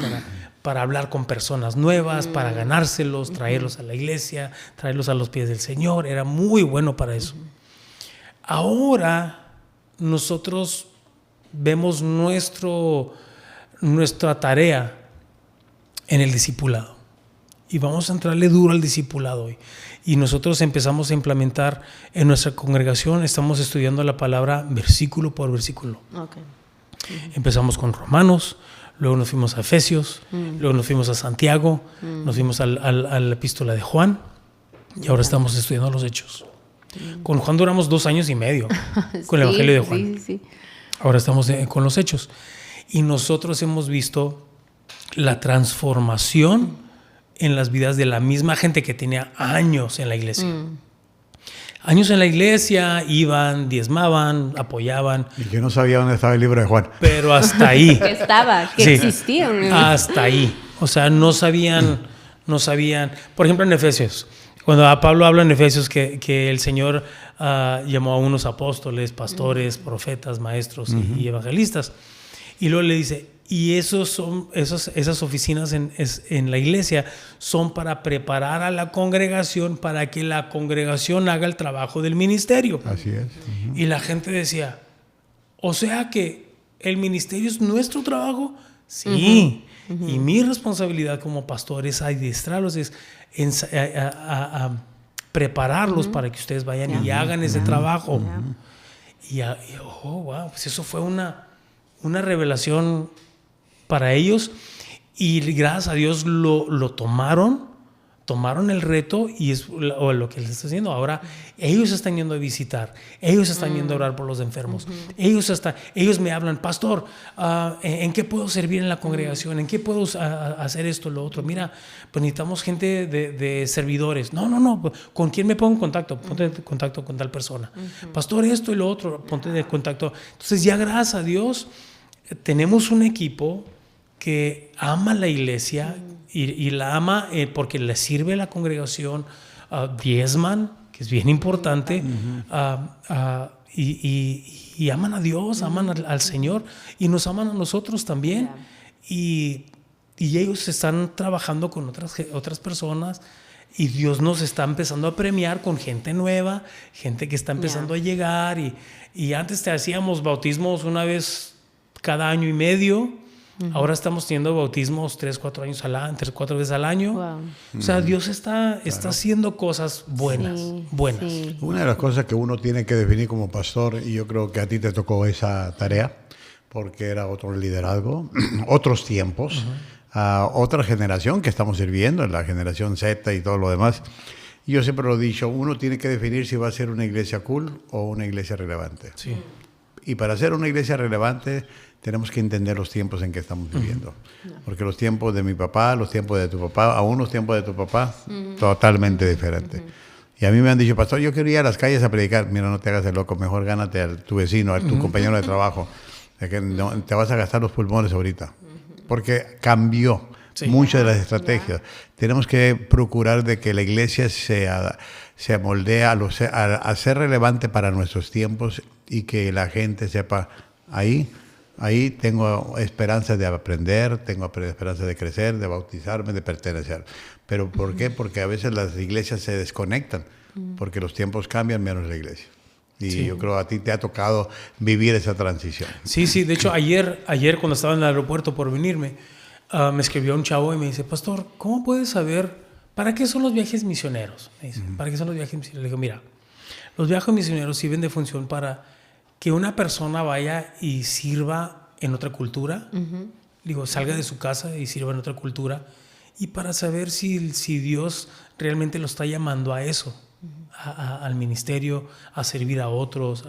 para hablar con personas nuevas, para ganárselos, traerlos a la iglesia, traerlos a los pies del Señor. Era muy bueno para eso. Ahora, nosotros vemos nuestra tarea en el discipulado, y vamos a entrarle duro al discipulado hoy, y nosotros empezamos a implementar en nuestra congregación, estamos estudiando la palabra versículo por versículo. Empezamos con Romanos, luego nos fuimos a Efesios, luego nos fuimos a Santiago, nos fuimos a la epístola de Juan, y ahora estamos estudiando los Hechos. Con Juan duramos 2 años y medio con el Evangelio de Juan. Ahora estamos con los Hechos. Y nosotros hemos visto la transformación en las vidas de la misma gente que tenía años en la iglesia. Años en la iglesia, iban, diezmaban, apoyaban. Y que no sabía dónde estaba el libro de Juan. Pero hasta ahí. Que existía. Hasta ahí. O sea, no sabían. Por ejemplo, en Efesios. Cuando Pablo habla en Efesios que el Señor llamó a unos apóstoles, pastores, profetas, maestros y evangelistas. Y luego le dice, y esas oficinas en la iglesia son para preparar a la congregación para que la congregación haga el trabajo del ministerio. Así es. Y la gente decía, o sea que el ministerio es nuestro trabajo. Sí. Y mi responsabilidad como pastor es adiestrarlos, es a prepararlos para que ustedes vayan y hagan ese trabajo. Y wow, pues eso fue una revelación para ellos, y gracias a Dios lo tomaron tomaron el reto y es o lo que les está haciendo. Ahora ellos están yendo a visitar, ellos están yendo a orar por los enfermos. Ellos me hablan, pastor, ¿en qué puedo servir en la congregación? ¿En qué puedo hacer esto, lo otro? Mira, pues necesitamos gente de servidores. No, ¿con quién me pongo en contacto? Ponte en contacto con tal persona. Pastor, esto y lo otro, ponte en contacto. Entonces ya gracias a Dios tenemos un equipo que ama la iglesia y la ama porque le sirve a la congregación, diezman, que es bien importante, y aman a Dios, aman al Señor y nos aman a nosotros también. Y ellos están trabajando con otras personas y Dios nos está empezando a premiar con gente nueva, gente que está empezando a llegar. Y antes te hacíamos bautismos una vez cada año y medio. Ahora estamos teniendo bautismos 3-4 veces al año. Wow. O sea, Dios está haciendo cosas buenas. Sí. Una de las cosas que uno tiene que definir como pastor, y yo creo que a ti te tocó esa tarea, porque era otro liderazgo, otros tiempos, otra generación que estamos sirviendo, la generación Z y todo lo demás. Yo siempre lo he dicho, uno tiene que definir si va a ser una iglesia cool o una iglesia relevante. Sí. Y para ser una iglesia relevante tenemos que entender los tiempos en que estamos viviendo. Porque los tiempos de mi papá, los tiempos de tu papá, aún los tiempos de tu papá, totalmente diferentes. Y a mí me han dicho, pastor, yo quiero ir a las calles a predicar. Mira, no te hagas el loco, mejor gánate a tu vecino, a tu compañero de trabajo. Que no, te vas a gastar los pulmones ahorita. Porque cambió muchas de las estrategias. Tenemos que procurar de que la iglesia se moldee a ser relevante para nuestros tiempos y que la gente sepa, ahí tengo esperanza de aprender, tengo esperanza de crecer, de bautizarme, de pertenecer. ¿Pero por qué? Porque a veces las iglesias se desconectan, porque los tiempos cambian menos la iglesia. Y yo creo a ti te ha tocado vivir esa transición. Sí, de hecho ayer cuando estaba en el aeropuerto por venirme, me escribió un chavo y me dice, pastor, ¿cómo puedes saber para qué son los viajes misioneros? Me dice, ¿para qué son los viajes misioneros? Le digo, mira, los viajes misioneros sirven de función para que una persona vaya y sirva en otra cultura, digo, salga de su casa y sirva en otra cultura, y para saber si Dios realmente lo está llamando a eso, al ministerio, a servir a otros.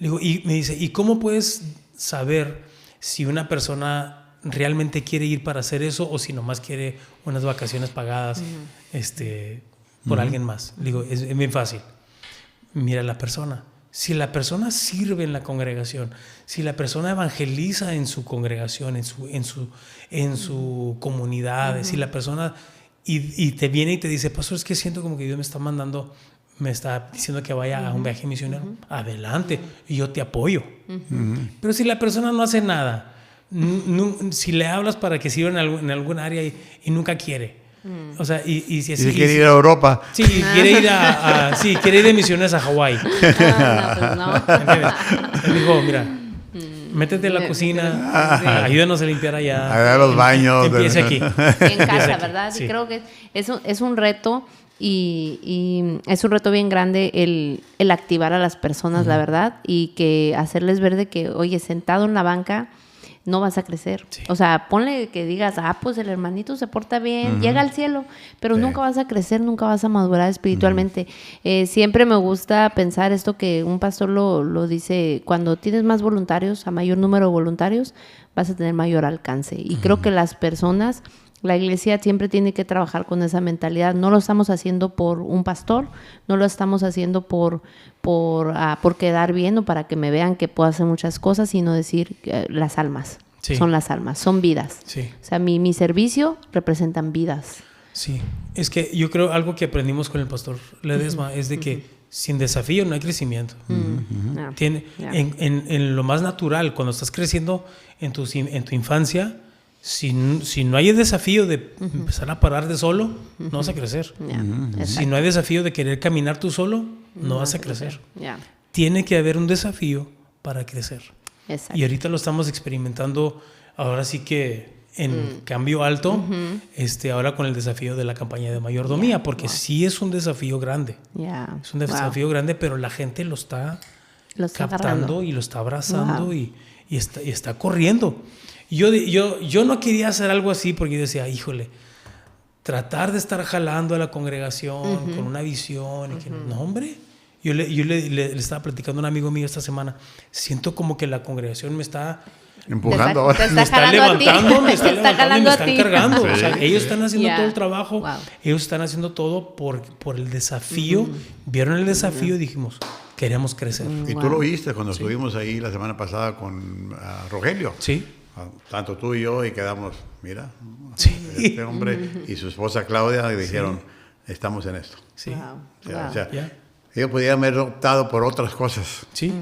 Digo, y me dice, ¿y cómo puedes saber si una persona realmente quiere ir para hacer eso o si nomás quiere unas vacaciones pagadas por alguien más? Digo, es bien fácil. Mira a la persona. Si la persona sirve en la congregación, si la persona evangeliza en su congregación, en su comunidad, si la persona y te viene y te dice, pastor, es que siento como que Dios me está diciendo que vaya a un viaje misionero, adelante, y yo te apoyo. Pero si la persona no hace nada, si le hablas para que sirva en algún área y nunca quiere, o sea, y si así, quiere ir a Europa. Sí, quiere ir de misiones a Hawái. No. Él dijo, mira, métete en la cocina, ayúdanos a limpiar allá. A los baños. Empiece aquí. En casa, ¿verdad? Sí. Creo que es un reto y es un reto bien grande el activar a las personas, la verdad, y que hacerles ver de que, oye, sentado en la banca no vas a crecer. Sí. O sea, ponle que digas, pues el hermanito se porta bien, llega al cielo, pero nunca vas a crecer, nunca vas a madurar espiritualmente. Siempre me gusta pensar esto que un pastor lo dice, cuando tienes más voluntarios, a mayor número de voluntarios, vas a tener mayor alcance. Y creo que las personas, la iglesia siempre tiene que trabajar con esa mentalidad. No lo estamos haciendo por un pastor, no lo estamos haciendo por quedar bien o para que me vean que puedo hacer muchas cosas, sino decir las almas. Sí. Son las almas, son vidas. Sí. O sea, mi servicio representan vidas. Sí, es que yo creo algo que aprendimos con el pastor Ledesma es de que sin desafío no hay crecimiento. En lo más natural, cuando estás creciendo en tu infancia, si no hay el desafío de empezar a parar de solo, no vas a crecer. Si no hay desafío de querer caminar tú solo, no vas a crecer. Tiene que haber un desafío para crecer. Exacto. Y ahorita lo estamos experimentando, ahora sí que en cambio alto, ahora con el desafío de la campaña de mayordomía, porque sí es un desafío grande. Es un desafío grande, pero la gente lo está captando agarrando. Y lo está abrazando y está corriendo. Yo no quería hacer algo así porque yo decía, híjole, tratar de estar jalando a la congregación con una visión. Y que, no, hombre. Yo le estaba platicando a un amigo mío esta semana. Siento como que la congregación me está empujando ahora. Me está levantando, me está levantando y me están cargando. Sí. O sea, ellos están haciendo todo el trabajo. Wow. Ellos están haciendo todo por el desafío. Vieron el desafío y dijimos, queremos crecer. Y tú lo viste cuando estuvimos ahí la semana pasada con Rogelio. Sí. Tanto tú y yo, y quedamos, mira, este hombre y su esposa Claudia dijeron, estamos en esto. Sí. Wow. O sea, ellos podían haber optado por otras cosas, sí,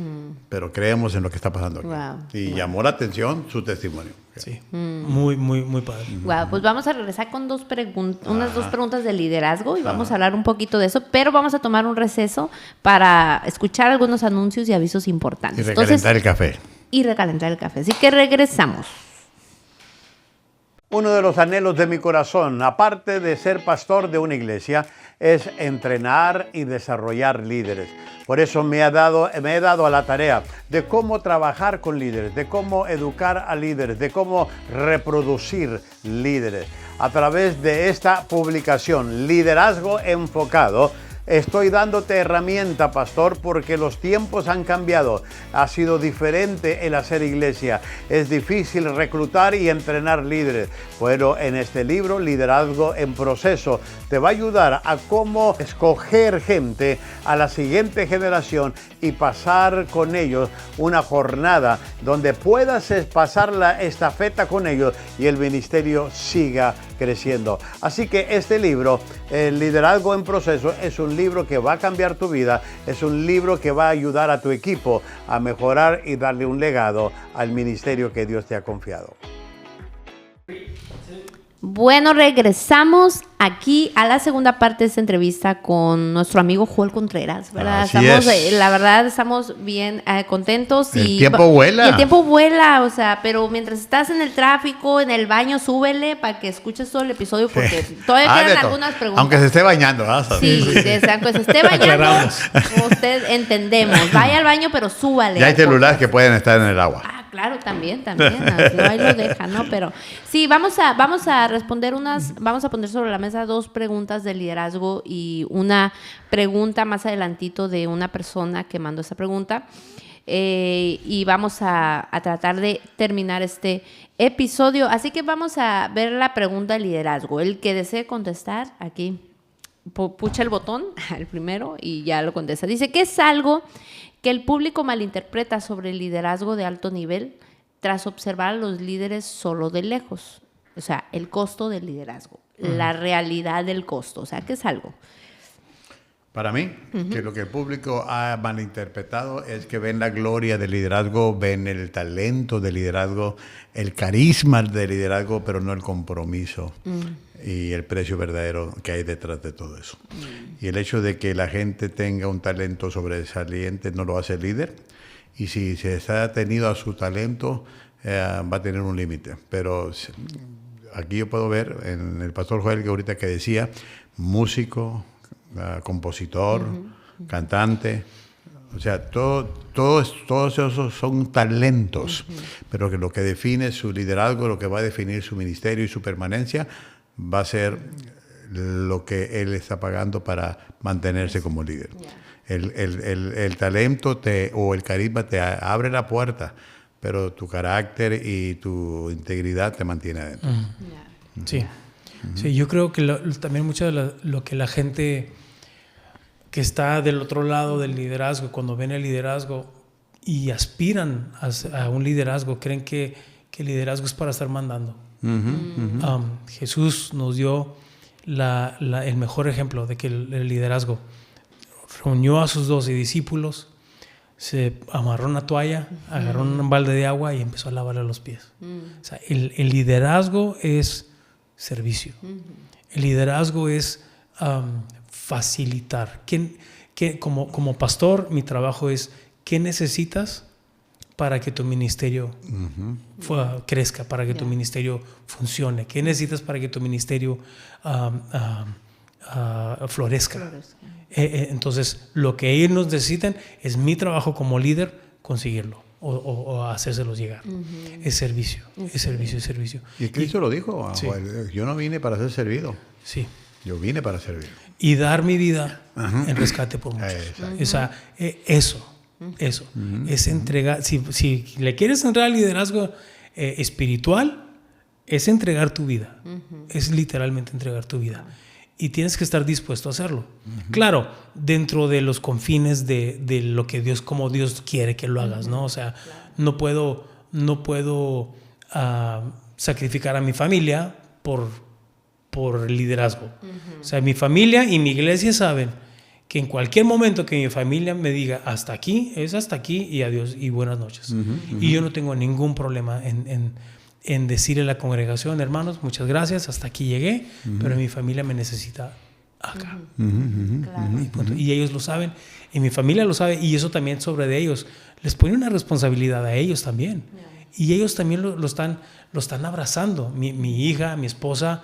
pero creemos en lo que está pasando aquí. Wow. Y llamó la atención su testimonio. Sí, muy, muy, muy padre. Wow, pues vamos a regresar con unas dos preguntas de liderazgo y vamos a hablar un poquito de eso, pero vamos a tomar un receso para escuchar algunos anuncios y avisos importantes. Y recalentar el café. Y recalentar el café. Así que regresamos. Uno de los anhelos de mi corazón, aparte de ser pastor de una iglesia, es entrenar y desarrollar líderes. Por eso me he dado a la tarea de cómo trabajar con líderes, de cómo educar a líderes, de cómo reproducir líderes. A través de esta publicación, Liderazgo Enfocado, estoy dándote herramienta, pastor, porque los tiempos han cambiado. Ha sido diferente el hacer iglesia. Es difícil reclutar y entrenar líderes. Bueno, en este libro, Liderazgo en Proceso, te va a ayudar a cómo escoger gente a la siguiente generación y pasar con ellos una jornada donde puedas pasar la estafeta con ellos y el ministerio siga creciendo. Así que este libro, el Liderazgo en Proceso, es un libro que va a cambiar tu vida, es un libro que va a ayudar a tu equipo a mejorar y darle un legado al ministerio que Dios te ha confiado. Bueno, regresamos aquí a la segunda parte de esta entrevista con nuestro amigo Joel Contreras, ¿verdad? La verdad, estamos bien contentos. El tiempo vuela. Y el tiempo vuela, o sea, pero mientras estás en el tráfico, en el baño, súbele para que escuches todo el episodio, porque todavía quedan algunas preguntas. Aunque se esté bañando, ¿verdad? Sí, aunque se esté bañando, usted entendemos. Vaya al baño, pero súbale. Ya hay celulares que pueden estar en el agua. Claro, también, así ahí lo deja, ¿no? Pero sí, vamos a responder vamos a poner sobre la mesa 2 preguntas de liderazgo y una pregunta más adelantito de una persona que mandó esa pregunta. Y vamos a tratar de terminar este episodio. Así que vamos a ver la pregunta de liderazgo. El que desee contestar, aquí pucha el botón, el primero, y ya lo contesta. Dice, ¿qué es algo que el público malinterpreta sobre el liderazgo de alto nivel tras observar a los líderes solo de lejos? O sea, el costo del liderazgo, la realidad del costo. O sea, ¿qué es algo? Para mí, que lo que el público ha malinterpretado es que ven la gloria del liderazgo, ven el talento del liderazgo, el carisma del liderazgo, pero no el compromiso y el precio verdadero que hay detrás de todo eso. Y el hecho de que la gente tenga un talento sobresaliente no lo hace líder, y si se está atenido a su talento, va a tener un límite. Pero aquí yo puedo ver en el pastor Joel que ahorita que decía, músico, compositor, cantante, o sea, todos esos son talentos, pero que lo que define su liderazgo, lo que va a definir su ministerio y su permanencia, va a ser lo que él está pagando para mantenerse como líder. El talento o el carisma te abre la puerta, pero tu carácter y tu integridad te mantiene adentro. Sí. Sí, yo creo que también mucho de lo que la gente que está del otro lado del liderazgo, cuando ven el liderazgo y aspiran a un liderazgo, creen que el liderazgo es para estar mandando. Jesús nos dio el mejor ejemplo de que el liderazgo reunió a sus 12 discípulos, se amarró una toalla, agarró un balde de agua y empezó a lavarle los pies. O sea, el liderazgo es servicio. El liderazgo es facilitar. Como pastor, mi trabajo es ¿qué necesitas para que tu ministerio crezca, para que tu ministerio funcione? ¿Qué necesitas para que tu ministerio florezca? Entonces, lo que ellos nos necesitan es mi trabajo como líder conseguirlo. o hacérselos llegar. Es servicio, es servicio, es servicio. Y Cristo lo dijo, sí. Yo no vine para ser servido. Sí. Yo vine para servir. Y dar mi vida en rescate por muchos. O sea, eso. Es entregar. Si le quieres entrar al liderazgo espiritual, es entregar tu vida. Es literalmente entregar tu vida. Y tienes que estar dispuesto a hacerlo. Claro, dentro de los confines de lo que Dios, como Dios quiere que lo hagas, ¿no? O sea, no puedo sacrificar a mi familia por liderazgo. O sea, mi familia y mi iglesia saben que en cualquier momento que mi familia me diga hasta aquí, es hasta aquí y adiós y buenas noches. Y yo no tengo ningún problema en decirle a la congregación, hermanos, muchas gracias, hasta aquí llegué, pero mi familia me necesita acá. Claro. Y ellos lo saben, y mi familia lo sabe, y eso también sobre de ellos. Les pone una responsabilidad a ellos también. Y ellos también lo están abrazando. Mi hija, mi esposa.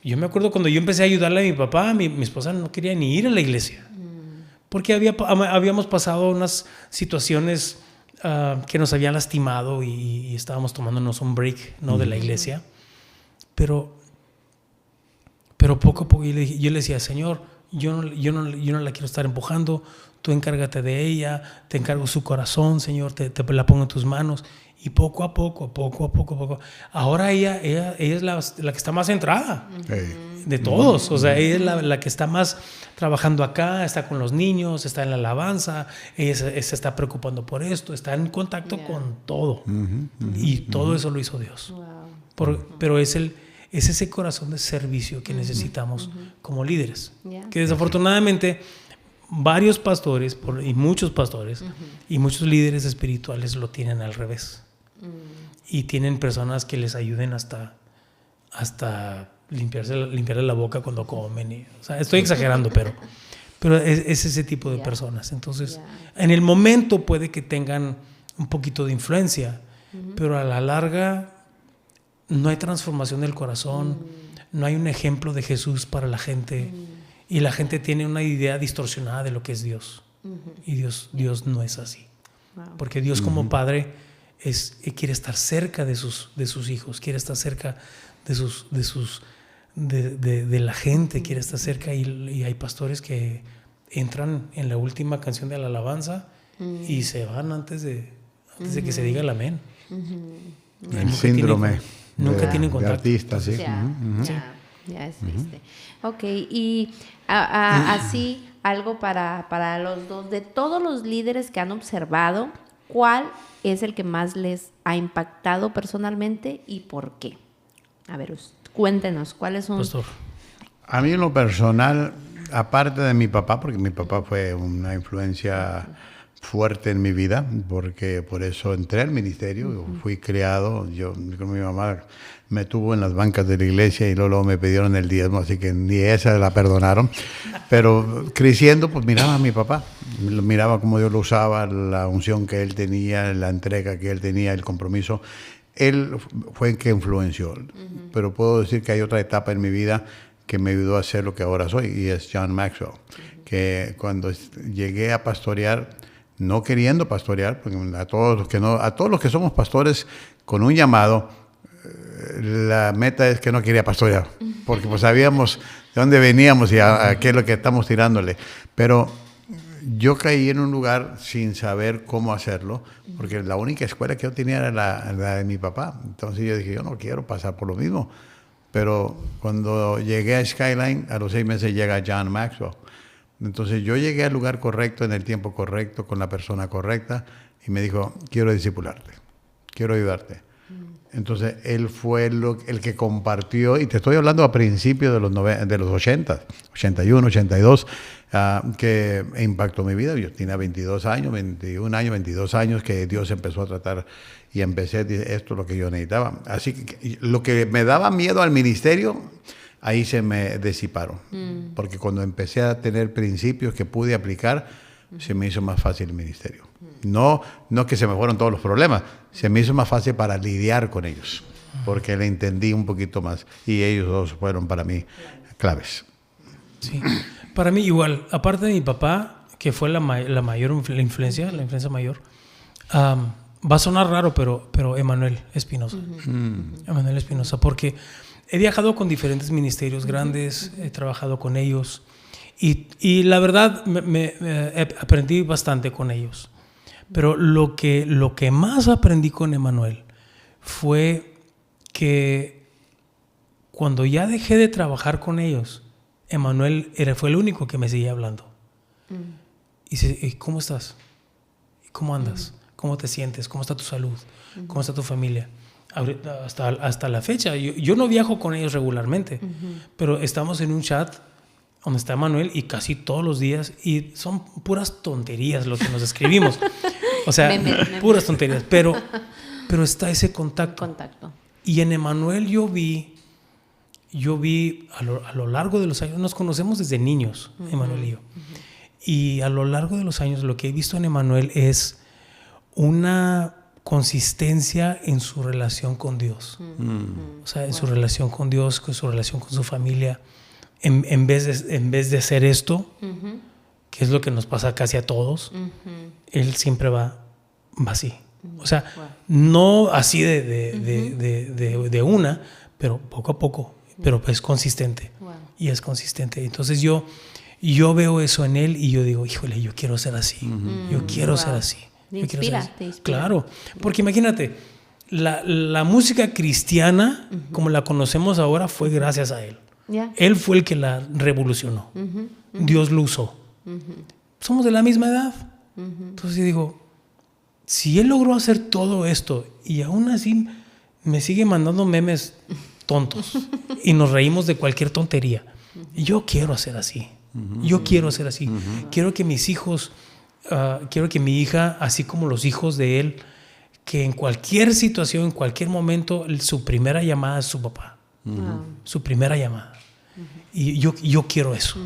Yo me acuerdo cuando yo empecé a ayudarle a mi papá, mi esposa no quería ni ir a la iglesia. Porque habíamos pasado unas situaciones que nos habían lastimado y estábamos tomándonos un break, ¿no? De la iglesia. Pero poco a poco yo le decía, Señor, yo no la quiero estar empujando, tú encárgate de ella, te encargo su corazón, Señor, te la pongo en tus manos. Y poco a poco. Ahora ella es la que está más centrada de todos. O sea, ella es la que está más trabajando acá, está con los niños, está en la alabanza, ella se está preocupando por esto, está en contacto con todo. Y todo eso lo hizo Dios. Pero es ese corazón de servicio que necesitamos como líderes. Que desafortunadamente varios pastores y muchos pastores y muchos líderes espirituales lo tienen al revés. Y tienen personas que les ayuden hasta limpiarle la boca cuando comen. O sea, estoy exagerando, pero es ese tipo de personas. Entonces, en el momento puede que tengan un poquito de influencia, pero a la larga no hay transformación del corazón, no hay un ejemplo de Jesús para la gente, y la gente tiene una idea distorsionada de lo que es Dios. Y Dios no es así. Porque Dios como Padre quiere estar cerca de sus hijos, quiere estar cerca de la gente, quiere estar cerca, y hay pastores que entran en la última canción de la alabanza y se van antes de que se diga el amén. El síndrome nunca tienen contacto. De artistas, sí. Ya es triste. Ok, y así algo para los dos, de todos los líderes que han observado, ¿cuál es el que más les ha impactado personalmente y por qué? A ver, cuéntenos, ¿cuáles son? Pastor. A mí en lo personal, aparte de mi papá, porque mi papá fue una influencia fuerte en mi vida, porque por eso entré al ministerio, fui criado, yo con mi mamá me tuvo en las bancas de la iglesia y luego me pidieron el diezmo, así que ni esa la perdonaron. Pero creciendo, pues miraba a mi papá, miraba cómo Dios lo usaba, la unción que él tenía, la entrega que él tenía, el compromiso. Él fue el que influenció. Pero puedo decir que hay otra etapa en mi vida que me ayudó a ser lo que ahora soy, y es John Maxwell. Que cuando llegué a pastorear, no queriendo pastorear, porque a todos los que somos pastores con un llamado, la meta es que no quería pastorear, porque pues sabíamos de dónde veníamos y a qué es lo que estamos tirándole. Pero yo caí en un lugar sin saber cómo hacerlo, porque la única escuela que yo tenía era la de mi papá. Entonces yo dije, yo no quiero pasar por lo mismo. Pero cuando llegué a Skyline, a los 6 meses llega John Maxwell. Entonces yo llegué al lugar correcto, en el tiempo correcto, con la persona correcta, y me dijo, quiero discipularte, quiero ayudarte. Entonces él fue el que compartió, y te estoy hablando a principios de los 80, 81, 82, que impactó mi vida. Yo tenía 22 años, 21 años, 22 años, que Dios empezó a tratar, y empecé, esto es lo que yo necesitaba. Así que lo que me daba miedo al ministerio, ahí se me disiparon. Porque cuando empecé a tener principios que pude aplicar, se me hizo más fácil el ministerio. No que se me fueron todos los problemas, se me hizo más fácil para lidiar con ellos, porque le entendí un poquito más, y ellos dos fueron para mí claves. Sí, para mí igual, aparte de mi papá, que fue la mayor influencia, la influencia mayor, Va a sonar raro, pero Emanuel Espinosa. Emanuel Espinosa, porque he viajado con diferentes ministerios grandes, he trabajado con ellos y la verdad aprendí bastante con ellos. Pero lo que más aprendí con Emanuel fue que cuando ya dejé de trabajar con ellos, Emanuel fue el único que me seguía hablando. Y dice, ¿cómo estás? ¿Cómo andas? ¿Cómo te sientes? ¿Cómo está tu salud? ¿Cómo está tu familia? Hasta la fecha, yo no viajo con ellos regularmente, pero estamos en un chat donde está Emanuel y casi todos los días, y son puras tonterías lo que nos escribimos. O sea, puras tonterías, pero está ese contacto. Y en Emanuel yo vi a lo largo de los años, nos conocemos desde niños, Emanuel y yo, y a lo largo de los años lo que he visto en Emanuel es una consistencia en su relación con Dios. O sea, en su relación con Dios, con su relación con su familia. En vez de hacer esto, que es lo que nos pasa casi a todos, él siempre va así. O sea, no así de una, pero poco a poco, pero es consistente. Y es consistente. Entonces yo veo eso en él y yo digo, híjole, yo quiero ser así. Yo quiero ser así. Te inspira. Claro, porque imagínate, la música cristiana, como la conocemos ahora, fue gracias a él. Él fue el que la revolucionó. Dios lo usó. Somos de la misma edad. Entonces yo digo, si él logró hacer todo esto y aún así me sigue mandando memes tontos y nos reímos de cualquier tontería, yo quiero hacer así. Yo quiero hacer así. Quiero que mis hijos, quiero que mi hija, así como los hijos de él, que en cualquier situación, en cualquier momento, su primera llamada es su papá. Su primera llamada. Y yo quiero eso.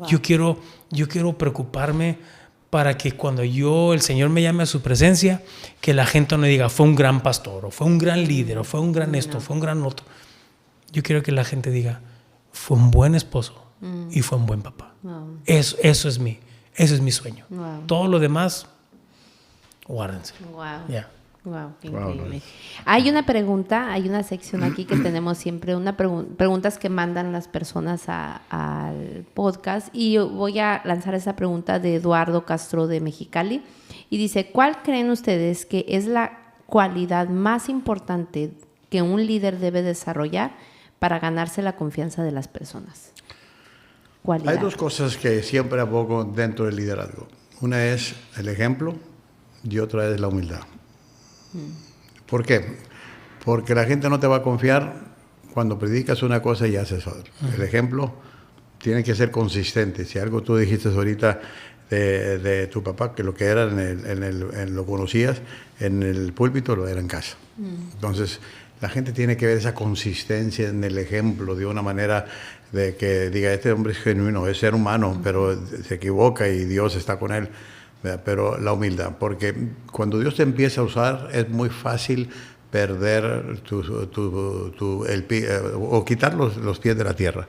Yo quiero preocuparme para que cuando el Señor me llame a su presencia, que la gente no diga, fue un gran pastor, o fue un gran líder, o fue un gran esto, fue un gran otro. Yo quiero que la gente diga, fue un buen esposo y fue un buen papá. Eso es mi sueño. Todo lo demás, guárdense. Yeah. Wow, qué increíble. Hay una pregunta, hay una sección aquí que tenemos siempre, preguntas que mandan las personas al podcast, y yo voy a lanzar esa pregunta de Eduardo Castro de Mexicali, y dice, ¿cuál creen ustedes que es la cualidad más importante que un líder debe desarrollar para ganarse la confianza de las personas? ¿Cualidad? Hay dos cosas que siempre abogo dentro del liderazgo. Una es el ejemplo y otra es la humildad. ¿Por qué? Porque la gente no te va a confiar cuando predicas una cosa y haces otra. El ejemplo tiene que ser consistente. Si algo tú dijiste ahorita de tu papá, que lo que era lo conocías, en el púlpito lo era en casa. Entonces, la gente tiene que ver esa consistencia en el ejemplo de una manera de que diga, este hombre es genuino, es ser humano, pero se equivoca y Dios está con él. Pero la humildad, porque cuando Dios te empieza a usar es muy fácil perder o quitar los pies de la tierra.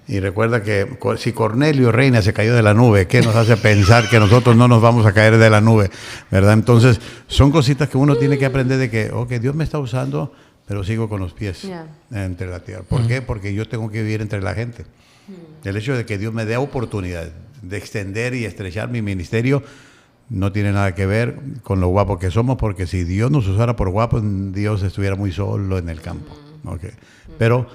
Y recuerda que si Cornelio Reina se cayó de la nube, ¿qué nos hace pensar que nosotros no nos vamos a caer de la nube? ¿Verdad? Entonces son cositas que uno tiene que aprender de que Dios me está usando, pero sigo con los pies entre la tierra. ¿Por qué? Porque yo tengo que vivir entre la gente. El hecho de que Dios me dé oportunidad de extender y estrechar mi ministerio no tiene nada que ver con lo guapo que somos, porque si Dios nos usara por guapos, Dios estuviera muy solo en el campo. Okay. Pero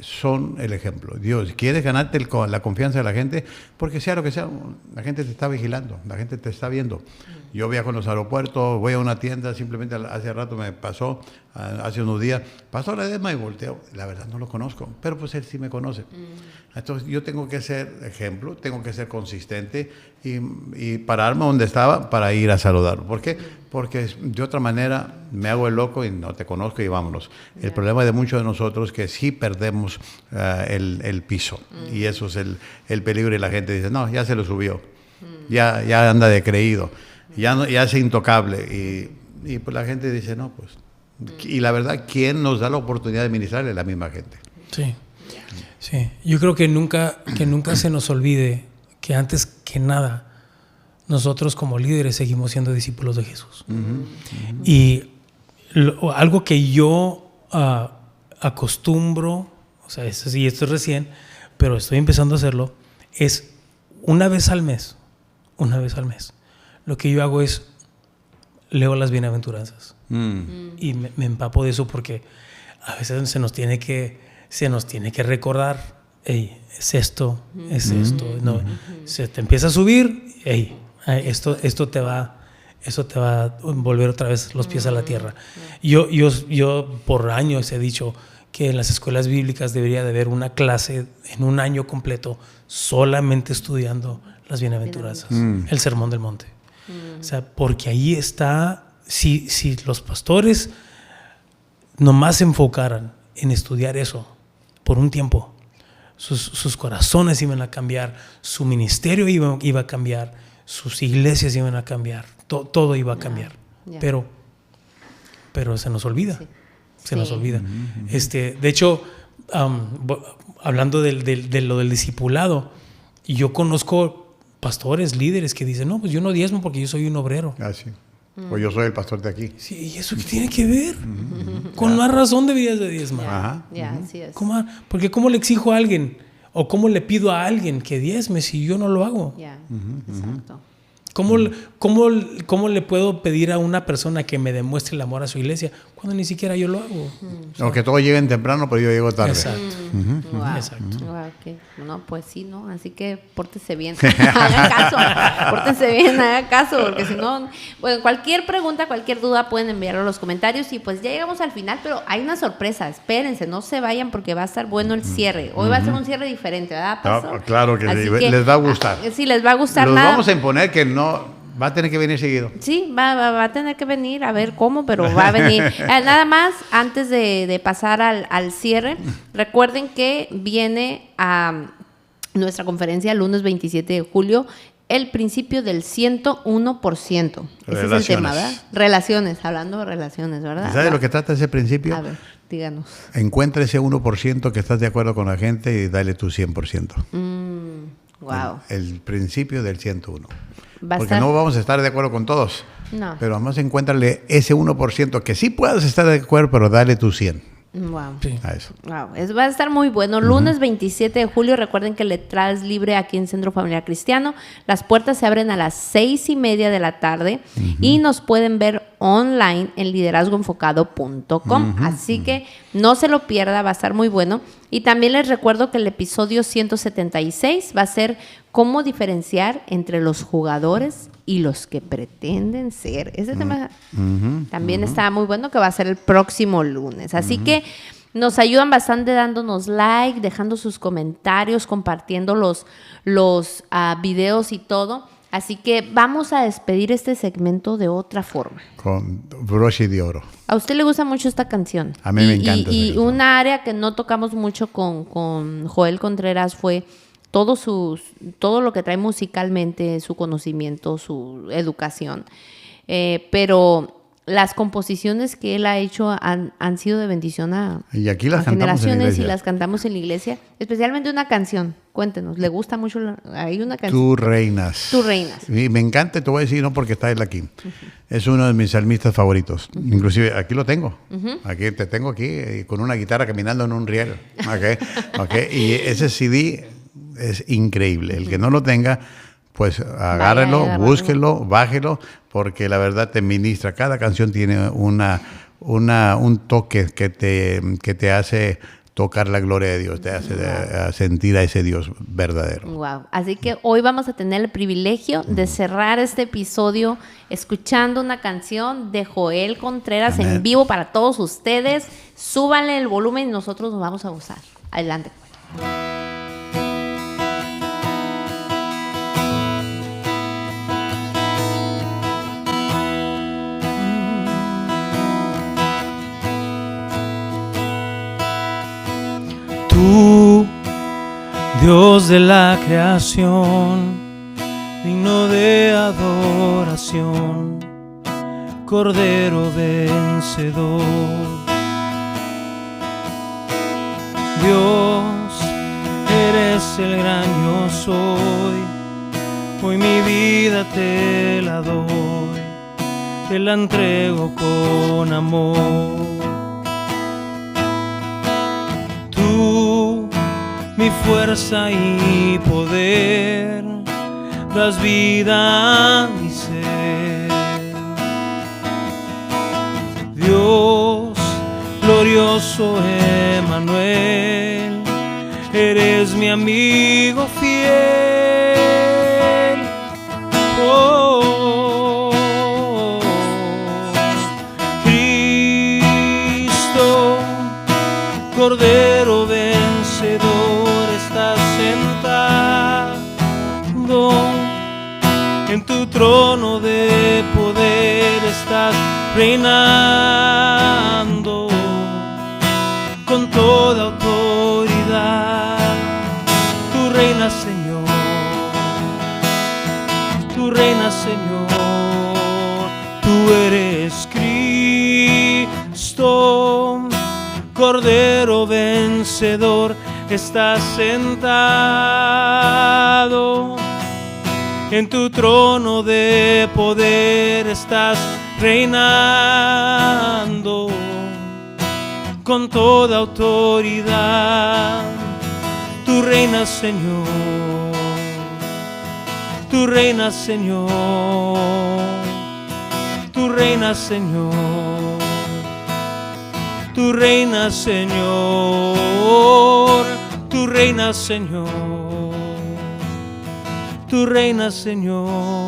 son el ejemplo. Dios, ¿quieres ganarte la confianza de la gente? Porque sea lo que sea, la gente te está vigilando, la gente te está viendo. Yo viajo en los aeropuertos, voy a una tienda, simplemente hace rato me pasó, hace unos días, pasó la Edema y volteo. La verdad no lo conozco, pero pues él sí me conoce. Entonces yo tengo que ser ejemplo, tengo que ser consistente y pararme donde estaba para ir a saludar. ¿Por qué? Porque de otra manera me hago el loco y no te conozco y vámonos. El problema de muchos de nosotros es que sí perdemos el piso y eso es el peligro, y la gente dice, no, ya se lo subió, ya anda de creído, ya es intocable y pues la gente dice, no, pues. Y la verdad, ¿quién nos da la oportunidad de ministrarle? La misma gente. Sí. Sí, yo creo que nunca se nos olvide que antes que nada nosotros como líderes seguimos siendo discípulos de Jesús. Y algo que yo acostumbro, o sea, esto es recién, pero estoy empezando a hacerlo, es una vez al mes, lo que yo hago es leo las bienaventuranzas y me empapo de eso, porque a veces se nos tiene que recordar, hey, es esto, no, se te empieza a subir, hey, esto te va a volver otra vez los pies a la tierra. Yo por años he dicho que en las escuelas bíblicas debería de haber una clase en un año completo solamente estudiando las bienaventuranzas, el Sermón del Monte. O sea, porque ahí está, si los pastores nomás se enfocaran en estudiar eso por un tiempo, sus corazones iban a cambiar, su ministerio iba a cambiar, sus iglesias iban a cambiar, todo iba a cambiar. Pero se nos olvida. Se nos olvida. De hecho, hablando de lo del discipulado, yo conozco pastores, líderes que dicen, no, pues yo no diezmo porque yo soy un obrero. Sí. Pues yo soy el pastor de aquí. Sí, ¿y eso qué tiene que ver? Con más razón deberías de diezmar. Así es. Porque ¿cómo le exijo a alguien o cómo le pido a alguien que diezme si yo no lo hago? Exacto. ¿Cómo le puedo pedir a una persona que me demuestre el amor a su iglesia cuando ni siquiera yo lo hago? Aunque todos lleguen temprano, pero yo llego tarde. Exacto. Exacto. Okay. No, pues sí, ¿no? Así que pórtense bien. Hagan caso. Pórtense bien, hagan caso. Porque si no, bueno, cualquier pregunta, cualquier duda pueden enviarlo a los comentarios. Y pues ya llegamos al final, pero hay una sorpresa. Espérense, no se vayan porque va a estar bueno el cierre. Hoy va a ser un cierre diferente, ¿verdad, Pastor? Claro que les va a gustar. Sí, les va a gustar. Los vamos a imponer que no. Va a tener que venir seguido. Sí, va a tener que venir, a ver cómo, pero va a venir. Nada más, antes de pasar al cierre, recuerden que viene a nuestra conferencia el lunes 27 de julio, el principio del 101%. Ese es el tema, ¿verdad? Relaciones, hablando de relaciones, ¿verdad? ¿Sabes de lo que trata ese principio? A ver, díganos. Encuentra ese 1% que estás de acuerdo con la gente y dale tu 100%. Wow. El principio del 101. Porque no vamos a estar de acuerdo con todos. No. Pero además encuéntrale ese 1% que sí puedas estar de acuerdo, pero dale tu 100. Wow. Sí. A eso. Wow. Va a estar muy bueno. Lunes 27 de julio, recuerden que la entrada es libre aquí en Centro Familiar Cristiano. Las puertas se abren a las 6:30 de la tarde y nos pueden ver online en liderazgoenfocado.com. Así que no se lo pierda, va a estar muy bueno. Y también les recuerdo que el episodio 176 va a ser cómo diferenciar entre los jugadores y los que pretenden ser. Ese tema también está muy bueno, que va a ser el próximo lunes. Así que nos ayudan bastante dándonos like, dejando sus comentarios, compartiendo los videos y todo. Así que vamos a despedir este segmento de otra forma. Con broche de oro. A usted le gusta mucho esta canción. A mí me encanta. Y una área que no tocamos mucho con Joel Contreras fue todo lo que trae musicalmente, su conocimiento, su educación. Pero las composiciones que él ha hecho han sido de bendición a generaciones y las cantamos en la iglesia, especialmente una canción. Cuéntenos, ¿le gusta mucho? Hay una canción. Tú reinas. Tú reinas. Y me encanta, te voy a decir, no porque está él aquí. Es uno de mis salmistas favoritos. Inclusive aquí lo tengo. Aquí te tengo aquí con una guitarra caminando en un riel. Okay. Y ese CD es increíble. El que no lo tenga, pues agárrelo, búsquelo, bájelo, porque la verdad te ministra. Cada canción tiene un toque que te hace tocar la gloria de Dios, te hace sentir a ese Dios verdadero. Wow. Así que hoy vamos a tener el privilegio de cerrar este episodio escuchando una canción de Joel Contreras en vivo para todos ustedes. Súbanle el volumen y nosotros nos vamos a gozar. Adelante. Tú, Dios de la creación, digno de adoración, Cordero vencedor. Dios, eres el gran yo soy, Hoy mi vida te la doy, te la entrego con amor. Tú, mi fuerza y poder, das vida a mi ser. Dios, glorioso Emmanuel, eres mi amigo fiel. Oh, Cristo, Cordero vencedor, estás sentado en tu trono de poder, estás reinando con toda autoridad. Tú reinas, Señor, tú reinas, Señor, tú eres Cristo, Cordero vencedor, estás sentado en tu trono de poder, estás reinando con toda autoridad. Tú reinas, Señor, tú reinas, Señor, tú reinas, Señor, tú reinas, Señor, tú reinas, Señor, tú reinas, Señor.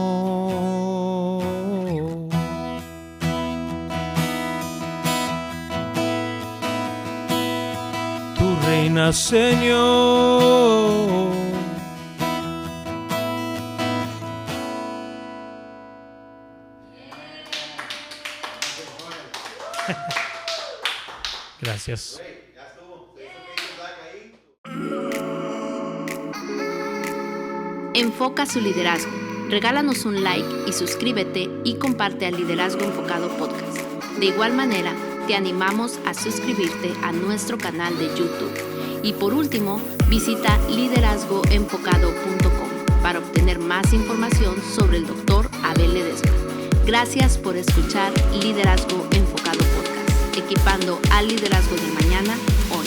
Tú reinas, Señor. Gracias. Enfoca su liderazgo. Regálanos un like y suscríbete y comparte al Liderazgo Enfocado Podcast. De igual manera, te animamos a suscribirte a nuestro canal de YouTube. Y por último, visita liderazgoenfocado.com para obtener más información sobre el Dr. Abel Ledesma. Gracias por escuchar Liderazgo Enfocado Podcast, equipando al liderazgo de mañana hoy.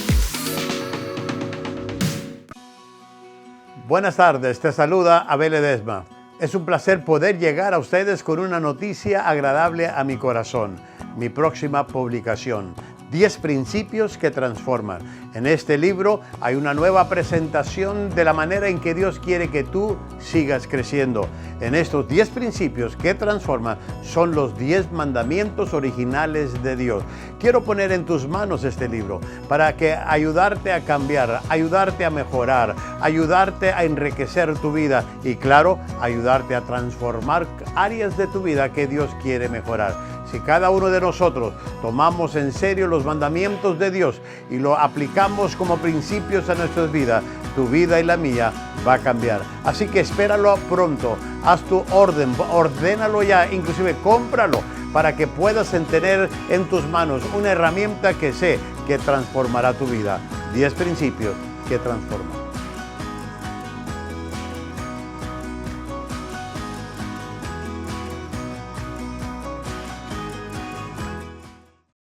Buenas tardes, te saluda Abel Ledesma. Es un placer poder llegar a ustedes con una noticia agradable a mi corazón. Mi próxima publicación, 10 principios que transforman. En este libro hay una nueva presentación de la manera en que Dios quiere que tú sigas creciendo. En estos 10 principios que transforman son los 10 mandamientos originales de Dios. Quiero poner en tus manos este libro para que ayudarte a cambiar, ayudarte a mejorar, ayudarte a enriquecer tu vida y claro, ayudarte a transformar áreas de tu vida que Dios quiere mejorar. Si cada uno de nosotros tomamos en serio los mandamientos de Dios y lo aplicamos como principios a nuestras vidas, tu vida y la mía va a cambiar. Así que espéralo pronto, haz tu orden, ordénalo ya, inclusive cómpralo para que puedas tener en tus manos una herramienta que sé que transformará tu vida. 10 principios que transforman.